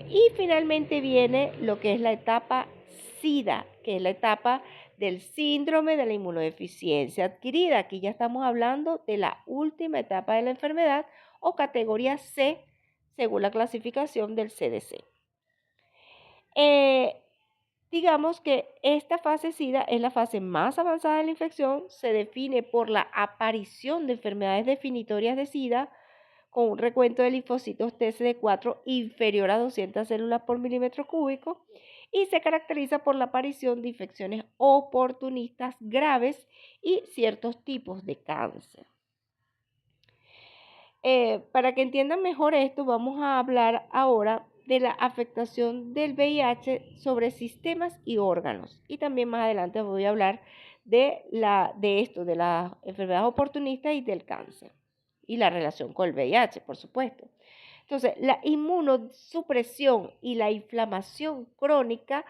Y finalmente viene lo que es la etapa SIDA, que es la etapa del síndrome de la inmunodeficiencia adquirida. Aquí ya estamos hablando de la última etapa de la enfermedad o categoría C, según la clasificación del CDC. Digamos que esta fase SIDA es la fase más avanzada de la infección, se define por la aparición de enfermedades definitorias de SIDA, con un recuento de linfocitos TCD4 inferior a 200 células por milímetro cúbico y se caracteriza por la aparición de infecciones oportunistas graves y ciertos tipos de cáncer. Para que entiendan mejor esto, vamos a hablar ahora de la afectación del VIH sobre sistemas y órganos. Y también más adelante voy a hablar de esto, de las enfermedades oportunistas y del cáncer y la relación con el VIH, por supuesto. Entonces, la inmunosupresión y la inflamación crónica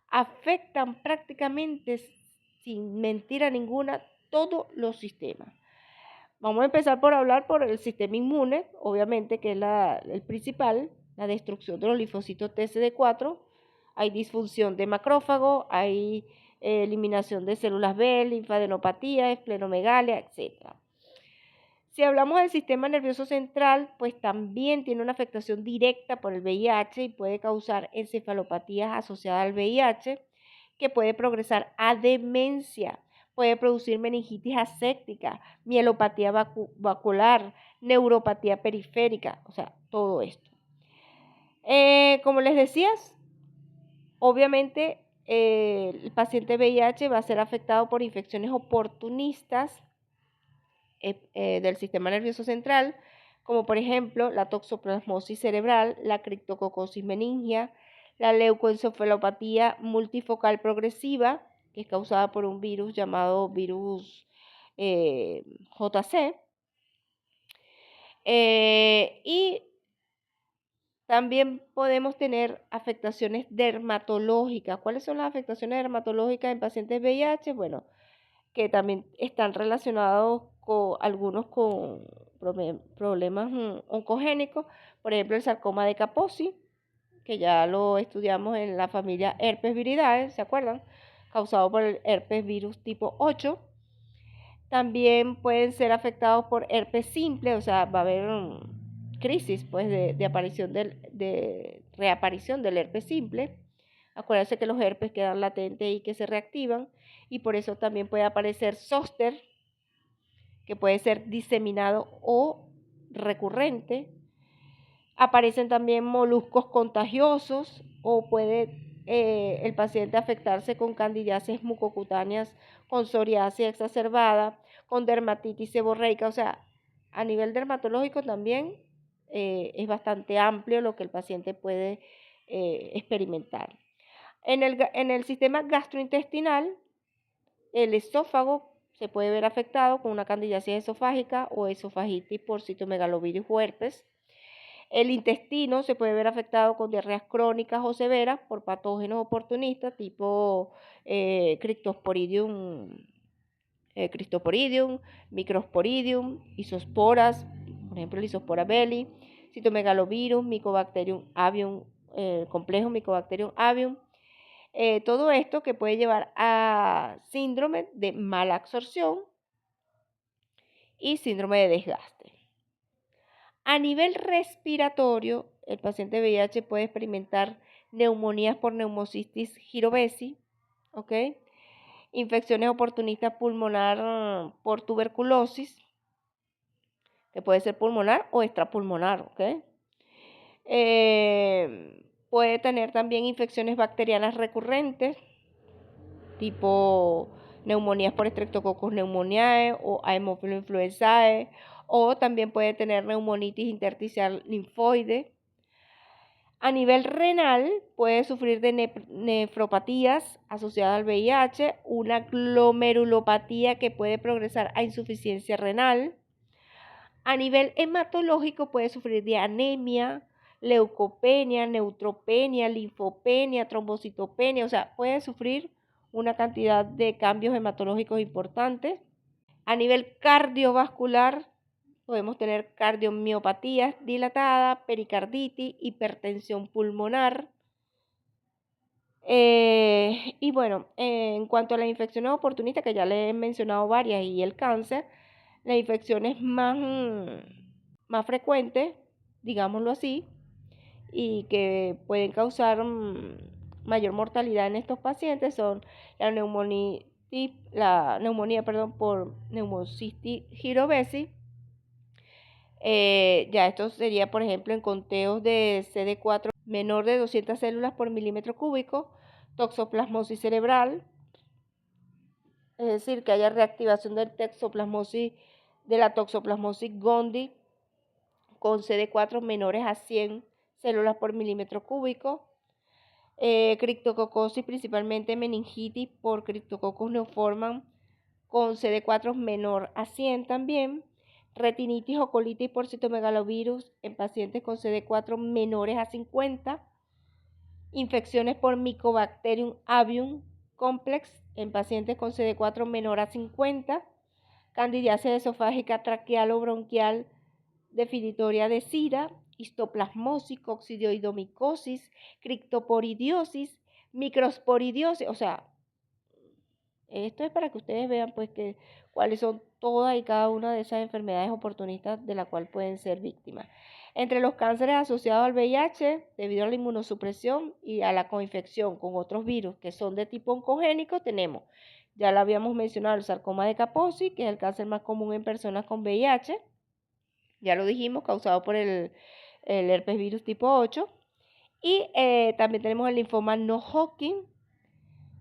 afectan prácticamente, sin mentira ninguna, todos los sistemas. Vamos a empezar por hablar por el sistema inmune, obviamente, que es el principal, la destrucción de los linfocitos TCD4. Hay disfunción de macrófago, hay eliminación de células B, linfadenopatía, esplenomegalia, etc. Si hablamos del sistema nervioso central, pues también tiene una afectación directa por el VIH y puede causar encefalopatías asociadas al VIH, que puede progresar a demencia, puede producir meningitis aséptica, mielopatía vacular, neuropatía periférica, o sea, todo esto. Como les decías, obviamente el paciente VIH va a ser afectado por infecciones oportunistas del sistema nervioso central, como por ejemplo la toxoplasmosis cerebral, la criptococosis meningia, la leucoencefalopatía multifocal progresiva, que es causada por un virus llamado virus JC, y también podemos tener afectaciones dermatológicas. ¿Cuáles son las afectaciones dermatológicas en pacientes VIH? Bueno, que también están relacionados con algunos con problemas oncogénicos, por ejemplo el sarcoma de Kaposi, que ya lo estudiamos en la familia herpes viridae, ¿se acuerdan? Causado por el herpes virus tipo 8. También pueden ser afectados por herpes simple, o sea, va a haber crisis pues de aparición de reaparición del herpes simple. Acuérdense que los herpes quedan latentes y que se reactivan, y por eso también puede aparecer zóster, que puede ser diseminado o recurrente. Aparecen también moluscos contagiosos, o puede el paciente afectarse con candidiasis mucocutáneas, con psoriasis exacerbada, con dermatitis seborreica. O sea, a nivel dermatológico también es bastante amplio lo que el paciente puede experimentar. En el sistema gastrointestinal, el esófago se puede ver afectado con una candidiasis esofágica o esofagitis por citomegalovirus o herpes. El intestino se puede ver afectado con diarreas crónicas o severas por patógenos oportunistas tipo Cryptosporidium, Microsporidium, isosporas, por ejemplo el Isospora belli, citomegalovirus, Mycobacterium avium, complejo Mycobacterium avium. Todo esto que puede llevar a síndrome de mala absorción y síndrome de desgaste. A nivel respiratorio, el paciente VIH puede experimentar neumonías por neumocistis girovesi, ¿ok? Infecciones oportunistas pulmonar por tuberculosis, que puede ser pulmonar o extrapulmonar, ¿ok? Puede tener también infecciones bacterianas recurrentes, tipo neumonías por Streptococcus pneumoniae o Haemophilus influenzae, o también puede tener neumonitis intersticial linfoide. A nivel renal, puede sufrir de nefropatías asociadas al VIH, una glomerulopatía que puede progresar a insuficiencia renal. A nivel hematológico, puede sufrir de anemia, leucopenia, neutropenia, linfopenia, trombocitopenia, o sea, puede sufrir una cantidad de cambios hematológicos importantes. A nivel cardiovascular, podemos tener cardiomiopatías dilatadas, pericarditis, hipertensión pulmonar. Y bueno, en cuanto a las infecciones oportunistas, que ya les he mencionado varias, y el cáncer, las infecciones más frecuentes, digámoslo así, y que pueden causar mayor mortalidad en estos pacientes son la neumonía por neumocistis girovesi. Ya esto sería, por ejemplo, en conteos de CD4 menor de 200 células por milímetro cúbico, toxoplasmosis cerebral, es decir, que haya reactivación de la toxoplasmosis gondii con CD4 menores a 100 células por milímetro cúbico, criptococosis, principalmente meningitis por Cryptococcus neoformans con CD4 menor a 100 también, retinitis o colitis por citomegalovirus en pacientes con CD4 menores a 50, infecciones por Mycobacterium avium complex en pacientes con CD4 menor a 50, candidiasis esofágica traqueal o bronquial definitoria de SIDA, histoplasmosis, coccidioidomicosis, criptoporidiosis, microsporidiosis, o sea, esto es para que ustedes vean pues que cuáles son todas y cada una de esas enfermedades oportunistas de la cual pueden ser víctimas. Entre los cánceres asociados al VIH, debido a la inmunosupresión y a la coinfección con otros virus que son de tipo oncogénico, tenemos, ya lo habíamos mencionado, el sarcoma de Kaposi, que es el cáncer más común en personas con VIH, ya lo dijimos, causado por el herpes virus tipo 8, y también tenemos el linfoma no Hodgkin,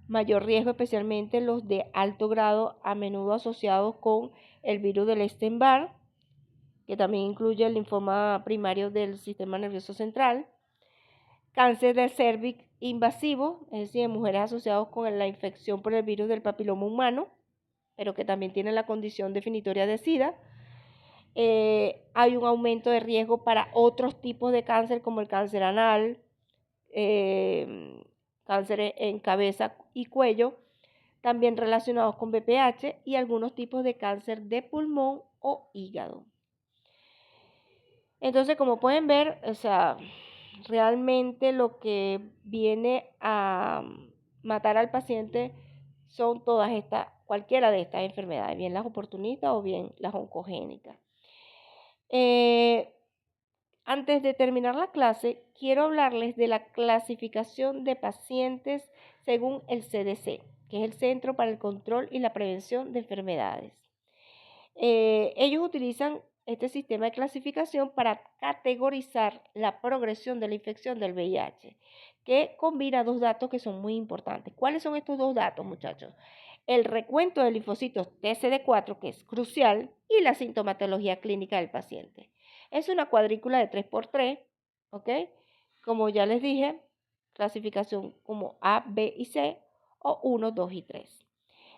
mayor riesgo especialmente los de alto grado, a menudo asociados con el virus del Epstein-Barr. que también incluye el linfoma primario del sistema nervioso central, cáncer de cervix invasivo, es decir, en mujeres asociadas con la infección por el virus del papiloma humano, pero que también tienen la condición definitoria de SIDA. Hay un aumento de riesgo para otros tipos de cáncer como el cáncer anal, cáncer en cabeza y cuello, también relacionados con BPH y algunos tipos de cáncer de pulmón o hígado. Entonces, como pueden ver, o sea, realmente lo que viene a matar al paciente son todas estas, cualquiera de estas enfermedades, bien las oportunistas o bien las oncogénicas. Antes de terminar la clase, quiero hablarles de la clasificación de pacientes según el CDC, que es el Centro para el Control y la Prevención de Enfermedades. Ellos utilizan este sistema de clasificación para categorizar la progresión de la infección del VIH, que combina dos datos que son muy importantes. ¿Cuáles son estos dos datos, muchachos? El recuento de linfocitos TCD4, que es crucial, y la sintomatología clínica del paciente. Es una cuadrícula de 3x3, ¿ok? Como ya les dije, clasificación como A, B y C, o 1, 2 y 3.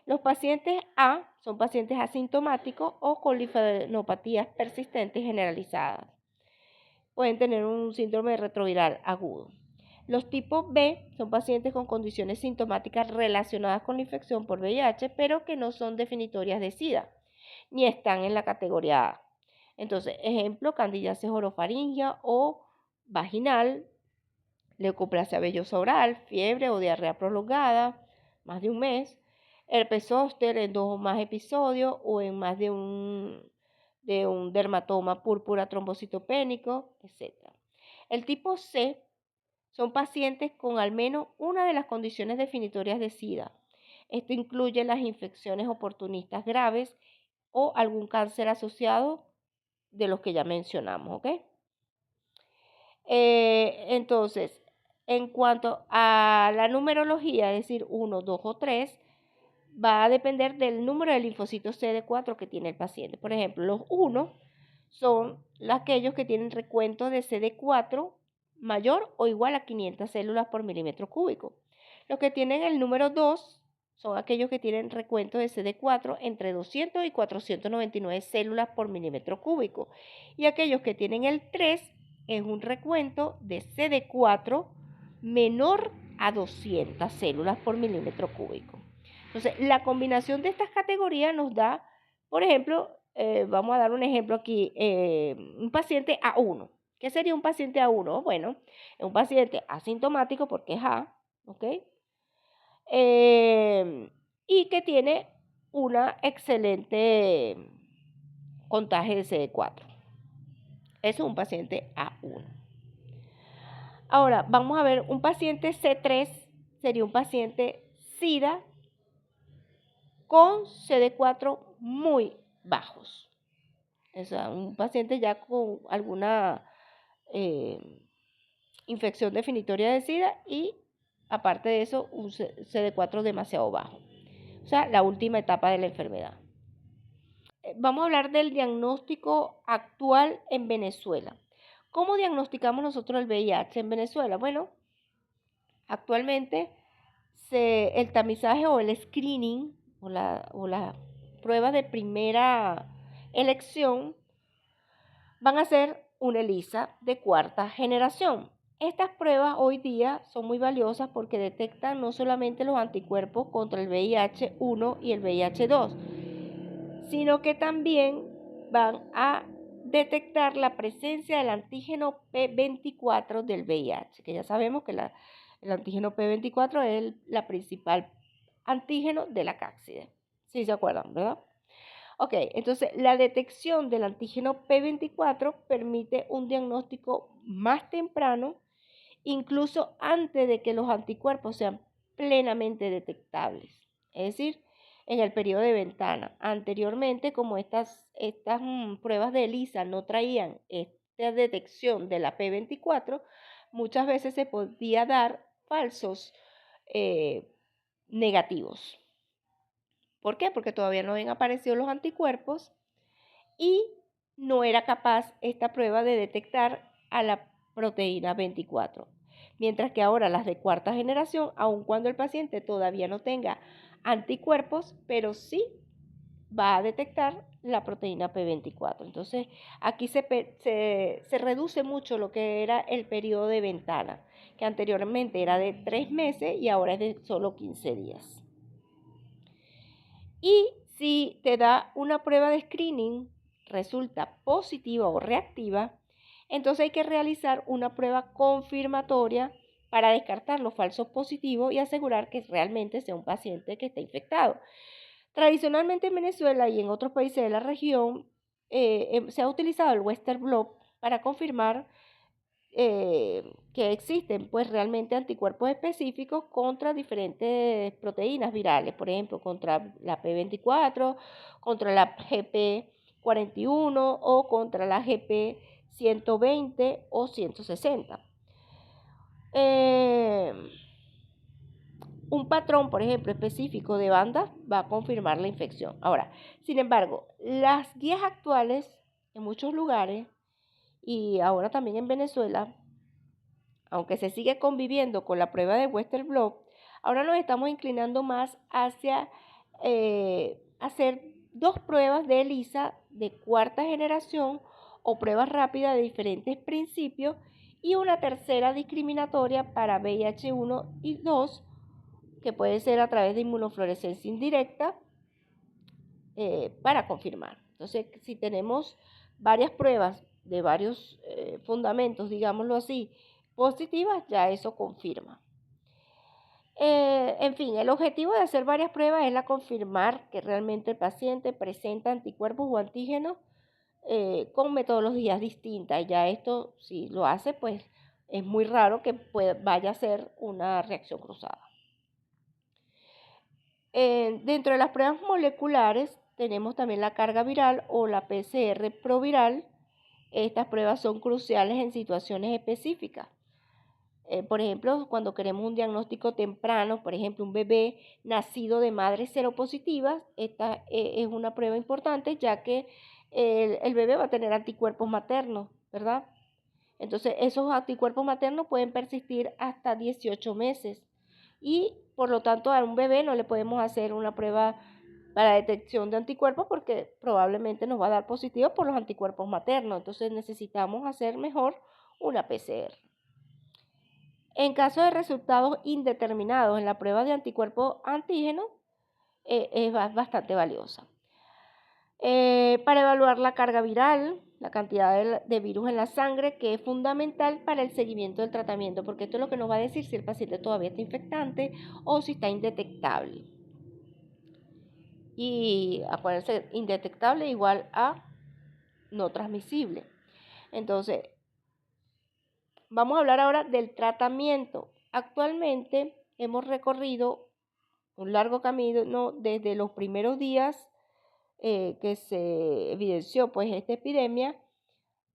Los pacientes A son pacientes asintomáticos o con linfadenopatías persistentes generalizadas. Pueden tener un síndrome retroviral agudo. Los tipos B son pacientes con condiciones sintomáticas relacionadas con la infección por VIH, pero que no son definitorias de SIDA, ni están en la categoría A. Entonces, ejemplo, candidiasis orofaringea o vaginal, leucoplasia vellosa oral, fiebre o diarrea prolongada, más de un mes, herpes zóster en 2 o más episodios o en más de un dermatoma púrpura trombocitopénico, etc. El tipo C son pacientes con al menos una de las condiciones definitorias de SIDA. Esto incluye las infecciones oportunistas graves o algún cáncer asociado de los que ya mencionamos, ¿ok? Entonces, en cuanto a la numerología, es decir, 1, 2 o 3, va a depender del número de linfocitos CD4 que tiene el paciente. Por ejemplo, los 1 son aquellos que tienen recuento de CD4 mayor o igual a 500 células por milímetro cúbico. Los que tienen el número 2 son aquellos que tienen recuento de CD4 entre 200 y 499 células por milímetro cúbico. Y aquellos que tienen el 3 es un recuento de CD4 menor a 200 células por milímetro cúbico. Entonces, la combinación de estas categorías nos da, por ejemplo, vamos a dar un ejemplo aquí, un paciente A1. ¿Qué sería un paciente A1? Bueno, es un paciente asintomático porque es A, ¿ok? Y que tiene una excelente contagio de CD4. Eso es un paciente A1. Ahora, vamos a ver, un paciente C3 sería un paciente SIDA con CD4 muy bajos. O sea, un paciente ya con alguna infección definitoria de SIDA y aparte de eso un CD4 demasiado bajo. O sea, la última etapa de la enfermedad. Vamos a hablar del diagnóstico actual en Venezuela. ¿Cómo diagnosticamos nosotros el VIH en Venezuela? Bueno, actualmente el tamizaje o el screening o la prueba de primera elección van a ser una ELISA de cuarta generación. Estas pruebas hoy día son muy valiosas porque detectan no solamente los anticuerpos contra el VIH-1 y el VIH-2, sino que también van a detectar la presencia del antígeno P24 del VIH, que ya sabemos que el antígeno P24 es la principal antígeno de la cápside. ¿Sí se acuerdan, verdad? Ok, entonces la detección del antígeno P24 permite un diagnóstico más temprano, incluso antes de que los anticuerpos sean plenamente detectables. Es decir, en el periodo de ventana. Anteriormente, como estas pruebas de ELISA no traían esta detección de la P24, muchas veces se podía dar falsos negativos. ¿Por qué? Porque todavía no habían aparecido los anticuerpos y no era capaz esta prueba de detectar a la proteína 24. Mientras que ahora las de cuarta generación, aun cuando el paciente todavía no tenga anticuerpos, pero sí va a detectar la proteína P24. Entonces, aquí se reduce mucho lo que era el periodo de ventana, que anteriormente era de 3 meses y ahora es de solo 15 días. Y si te da una prueba de screening, resulta positiva o reactiva, entonces hay que realizar una prueba confirmatoria para descartar los falsos positivos y asegurar que realmente sea un paciente que está infectado. Tradicionalmente en Venezuela y en otros países de la región se ha utilizado el Western blot para confirmar que existen pues realmente anticuerpos específicos contra diferentes proteínas virales, por ejemplo, contra la P24, contra la GP41 o contra la GP120 o 160. Un patrón, por ejemplo, específico de bandas va a confirmar la infección. Ahora, sin embargo, las guías actuales en muchos lugares y ahora también en Venezuela, aunque se sigue conviviendo con la prueba de Western blot, ahora nos estamos inclinando más hacia hacer 2 pruebas de ELISA de cuarta generación o pruebas rápidas de diferentes principios y una tercera discriminatoria para VIH1 y 2 que puede ser a través de inmunofluorescencia indirecta para confirmar. Entonces, si tenemos varias pruebas de varios fundamentos, digámoslo así, positivas, ya eso confirma. En fin, el objetivo de hacer varias pruebas es la confirmar que realmente el paciente presenta anticuerpos o antígenos con metodologías distintas. Y ya esto, si lo hace, pues es muy raro que vaya a ser una reacción cruzada. Dentro de las pruebas moleculares tenemos también la carga viral o la PCR proviral. Estas pruebas son cruciales en situaciones específicas. Por ejemplo, cuando queremos un diagnóstico temprano, por ejemplo, un bebé nacido de madres seropositivas, esta es una prueba importante ya que el bebé va a tener anticuerpos maternos, ¿verdad? Entonces, esos anticuerpos maternos pueden persistir hasta 18 meses y por lo tanto a un bebé no le podemos hacer una prueba para detección de anticuerpos porque probablemente nos va a dar positivo por los anticuerpos maternos. Entonces necesitamos hacer mejor una PCR. En caso de resultados indeterminados en la prueba de anticuerpos antígenos, es bastante valiosa. Para evaluar la carga viral, la cantidad de virus en la sangre, que es fundamental para el seguimiento del tratamiento, porque esto es lo que nos va a decir si el paciente todavía está infectante o si está indetectable. Y acuérdense, indetectable igual a no transmisible. Entonces, vamos a hablar ahora del tratamiento. Actualmente hemos recorrido un largo camino desde los primeros días que se evidenció pues esta epidemia.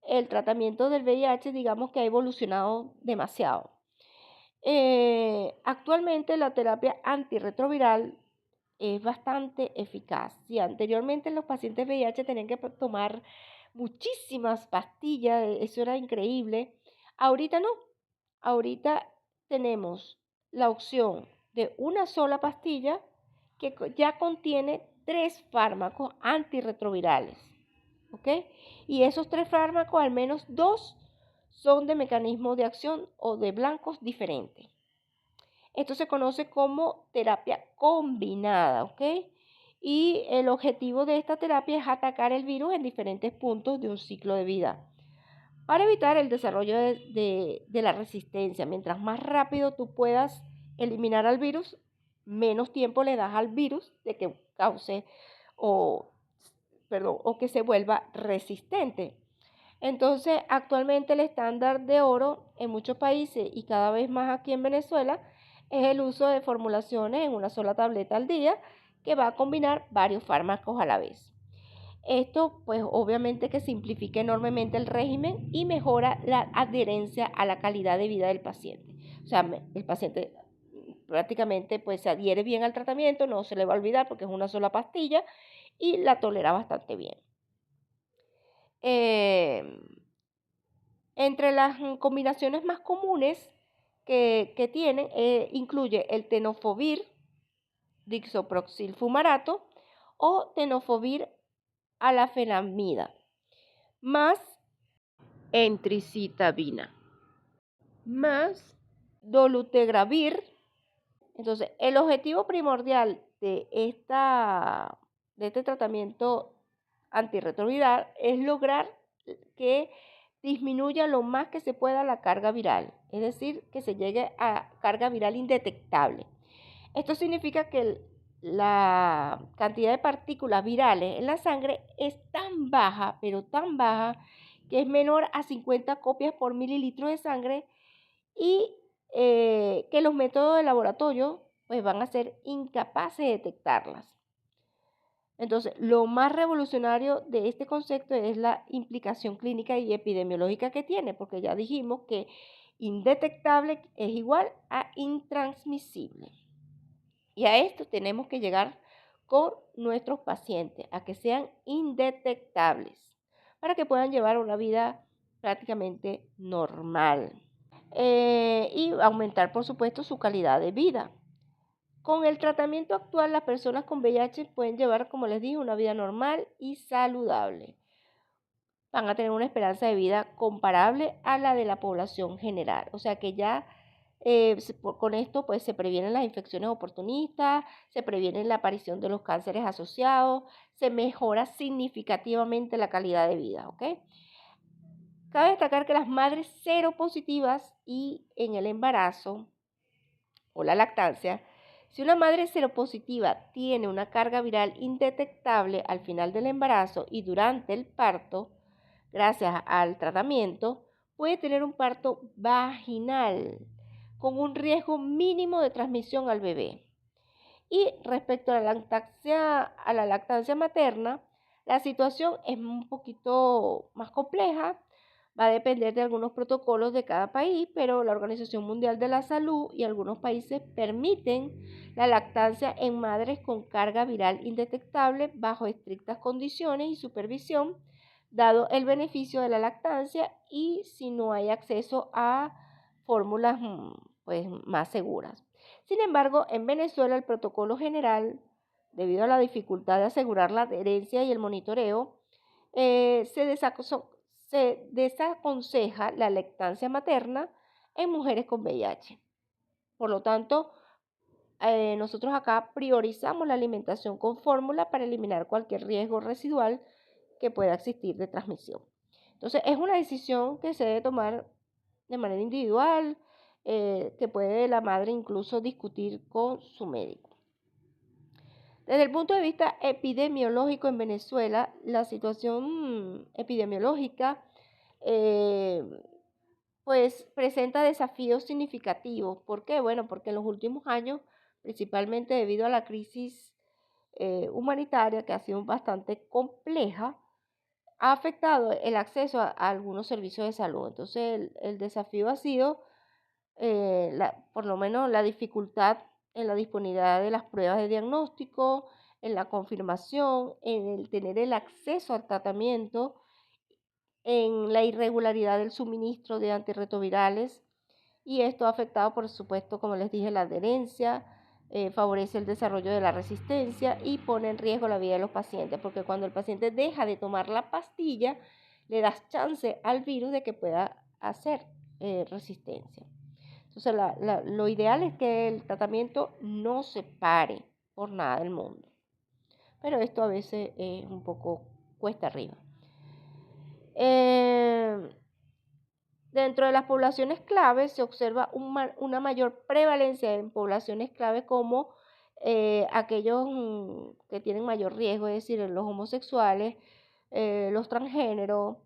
El tratamiento del VIH, digamos que ha evolucionado demasiado. Actualmente la terapia antirretroviral es bastante eficaz. Si anteriormente los pacientes VIH tenían que tomar muchísimas pastillas, eso era increíble. Ahorita no. Ahorita tenemos la opción de una sola pastilla que ya contiene 3 fármacos antirretrovirales. ¿Ok? Y esos 3 fármacos, al menos 2 son de mecanismo de acción o de blancos diferentes. Esto se conoce como terapia combinada, ¿ok? Y el objetivo de esta terapia es atacar el virus en diferentes puntos de un ciclo de vida para evitar el desarrollo de la resistencia. Mientras más rápido tú puedas eliminar al virus, menos tiempo le das al virus de que cause o que se vuelva resistente. Entonces, actualmente el estándar de oro en muchos países y cada vez más aquí en Venezuela es el uso de formulaciones en una sola tableta al día que va a combinar varios fármacos a la vez. Esto, pues obviamente que simplifica enormemente el régimen y mejora la adherencia a la calidad de vida del paciente. O sea, el paciente prácticamente pues se adhiere bien al tratamiento, no se le va a olvidar porque es una sola pastilla y la tolera bastante bien. Eh, Entre las combinaciones más comunes que tienen, incluye el tenofovir, dixoproxil fumarato o tenofovir alafenamida, más entricitabina, más dolutegravir. Entonces, el objetivo primordial de este tratamiento antirretroviral es lograr que disminuya lo más que se pueda la carga viral, es decir, que se llegue a carga viral indetectable. Esto significa que la cantidad de partículas virales en la sangre es tan baja, pero tan baja, que es menor a 50 copias por mililitro de sangre y que los métodos de laboratorio pues, van a ser incapaces de detectarlas. Entonces, lo más revolucionario de este concepto es la implicación clínica y epidemiológica que tiene, porque ya dijimos que indetectable es igual a intransmisible. Y a esto tenemos que llegar con nuestros pacientes, a que sean indetectables, para que puedan llevar una vida prácticamente normal. Y aumentar, por supuesto, su calidad de vida. Con el tratamiento actual, las personas con VIH pueden llevar, como les dije, una vida normal y saludable. Van a tener una esperanza de vida comparable a la de la población general. O sea que ya con esto pues se previenen las infecciones oportunistas, se previene la aparición de los cánceres asociados, se mejora significativamente la calidad de vida, ¿ok? Cabe destacar que las madres seropositivas y en el embarazo o la lactancia, si una madre seropositiva tiene una carga viral indetectable al final del embarazo y durante el parto, gracias al tratamiento, puede tener un parto vaginal con un riesgo mínimo de transmisión al bebé. Y respecto a la lactancia materna, la situación es un poquito más compleja, va a depender de algunos protocolos de cada país, pero la Organización Mundial de la Salud y algunos países permiten la lactancia en madres con carga viral indetectable bajo estrictas condiciones y supervisión, dado el beneficio de la lactancia y si no hay acceso a fórmulas pues, más seguras. Sin embargo, en Venezuela el protocolo general, debido a la dificultad de asegurar la adherencia y el monitoreo, se desaconseja la lactancia materna en mujeres con VIH. Por lo tanto, nosotros acá priorizamos la alimentación con fórmula para eliminar cualquier riesgo residual que pueda existir de transmisión. Entonces, es una decisión que se debe tomar de manera individual, que puede la madre incluso discutir con su médico. Desde el punto de vista epidemiológico en Venezuela, la situación epidemiológica pues presenta desafíos significativos. ¿Por qué? Bueno, porque en los últimos años, principalmente debido a la crisis humanitaria que ha sido bastante compleja, ha afectado el acceso a algunos servicios de salud. Entonces, el desafío ha sido, por lo menos, la dificultad en la disponibilidad de las pruebas de diagnóstico, en la confirmación, en el tener el acceso al tratamiento, en la irregularidad del suministro de antirretrovirales. Y esto ha afectado, por supuesto, como les dije, la adherencia, favorece el desarrollo de la resistencia y pone en riesgo la vida de los pacientes, porque cuando el paciente deja de tomar la pastilla, le das chance al virus de que pueda hacer resistencia. Entonces, lo ideal es que el tratamiento no se pare por nada del mundo, pero esto a veces es un poco cuesta arriba. Dentro de las poblaciones claves se observa una mayor prevalencia en poblaciones claves como aquellos que tienen mayor riesgo, es decir, los homosexuales, los transgéneros,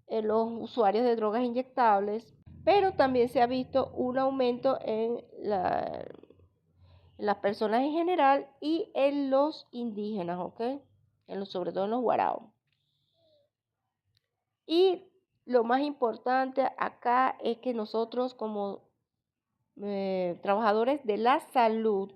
los usuarios de drogas inyectables, pero también se ha visto un aumento en las personas en general y en los indígenas, ¿ok? Sobre todo en los guaraos. Y lo más importante acá es que nosotros como trabajadores de la salud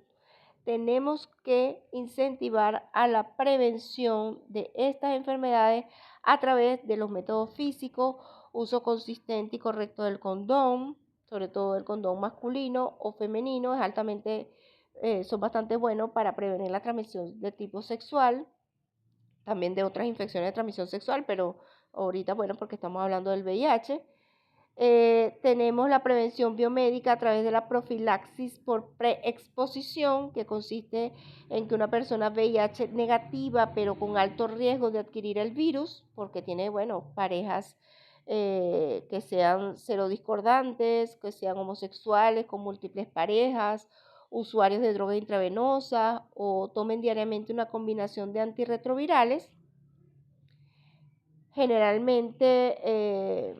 tenemos que incentivar a la prevención de estas enfermedades a través de los métodos físicos, uso consistente y correcto del condón, sobre todo el condón masculino o femenino, es son bastante buenos para prevenir la transmisión de tipo sexual, también de otras infecciones de transmisión sexual, pero ahorita, bueno, porque estamos hablando del VIH. Tenemos la prevención biomédica a través de la profilaxis por preexposición, que consiste en que una persona VIH negativa, pero con alto riesgo de adquirir el virus, porque tiene, bueno, parejas que sean serodiscordantes, que sean homosexuales, con múltiples parejas, usuarios de drogas intravenosas o tomen diariamente una combinación de antirretrovirales. Generalmente,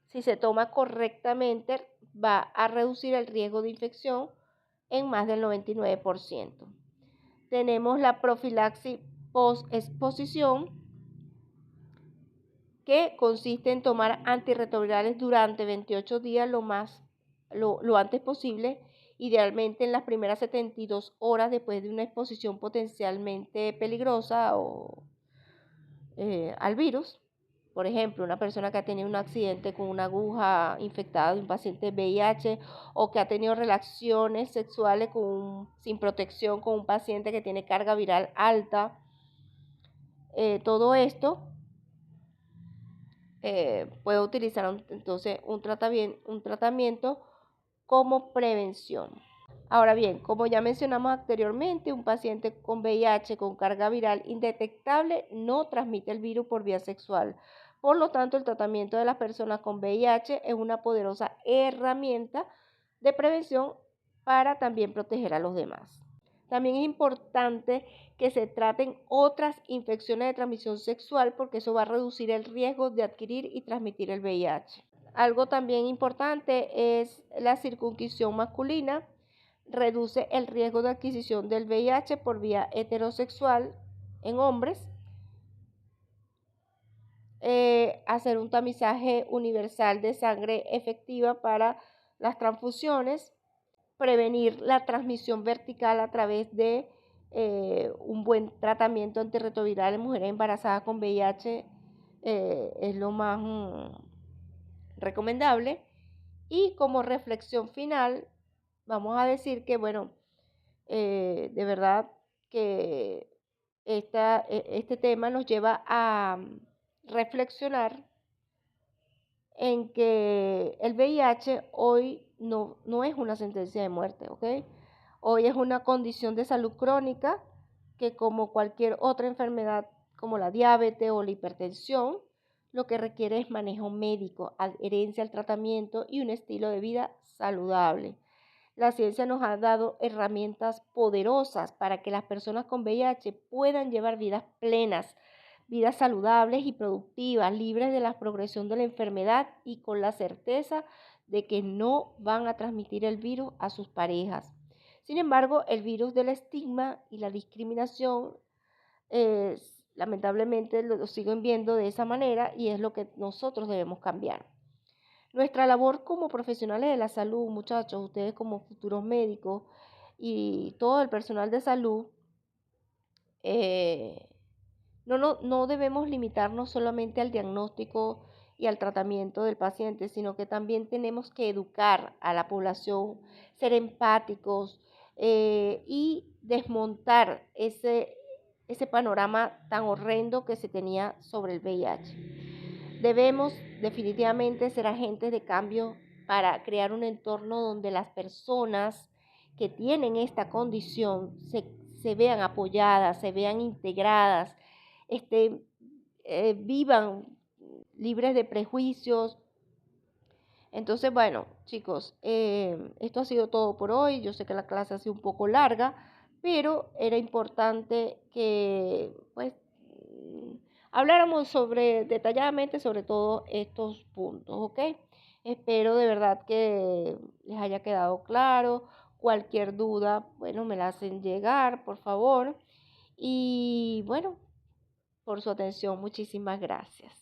si se toma correctamente, va a reducir el riesgo de infección en más del 99%. Tenemos la profilaxis post-exposición, que consiste en tomar antirretrovirales durante 28 días lo antes posible, idealmente en las primeras 72 horas después de una exposición potencialmente peligrosa al virus. Por ejemplo, una persona que ha tenido un accidente con una aguja infectada de un paciente VIH o que ha tenido relaciones sexuales sin protección con un paciente que tiene carga viral alta. Todo esto puede utilizar entonces un tratamiento como prevención. Ahora bien, como ya mencionamos anteriormente, un paciente con VIH con carga viral indetectable no transmite el virus por vía sexual. Por lo tanto, el tratamiento de las personas con VIH es una poderosa herramienta de prevención para también proteger a los demás. También es importante que se traten otras infecciones de transmisión sexual porque eso va a reducir el riesgo de adquirir y transmitir el VIH. Algo también importante es la circuncisión masculina. Reduce el riesgo de adquisición del VIH por vía heterosexual en hombres. Hacer un tamizaje universal de sangre efectiva para las transfusiones. Prevenir la transmisión vertical a través de un buen tratamiento antirretroviral en mujeres embarazadas con VIH es lo más recomendable. Y como reflexión final, vamos a decir que, bueno, de verdad que este tema nos lleva a reflexionar en que el VIH hoy no es una sentencia de muerte, ¿ok? Hoy es una condición de salud crónica que, como cualquier otra enfermedad como la diabetes o la hipertensión, lo que requiere es manejo médico, adherencia al tratamiento y un estilo de vida saludable. La ciencia nos ha dado herramientas poderosas para que las personas con VIH puedan llevar vidas plenas, vidas saludables y productivas, libres de la progresión de la enfermedad y con la certeza de que no van a transmitir el virus a sus parejas. Sin embargo, el virus del estigma y la discriminación, lamentablemente lo siguen viendo de esa manera y es lo que nosotros debemos cambiar. Nuestra labor como profesionales de la salud, muchachos, ustedes como futuros médicos y todo el personal de salud, no debemos limitarnos solamente al diagnóstico y al tratamiento del paciente, sino que también tenemos que educar a la población, ser empáticos y desmontar ese panorama tan horrendo que se tenía sobre el VIH. Debemos definitivamente ser agentes de cambio para crear un entorno donde las personas que tienen esta condición se vean apoyadas, se vean integradas, vivan libres de prejuicios. Entonces, bueno, chicos, esto ha sido todo por hoy. Yo sé que la clase ha sido un poco larga, pero era importante que, pues, habláramos detalladamente sobre todos estos puntos, ¿ok? Espero de verdad que les haya quedado claro. Cualquier duda, bueno, me la hacen llegar, por favor. Y bueno, por su atención, muchísimas gracias.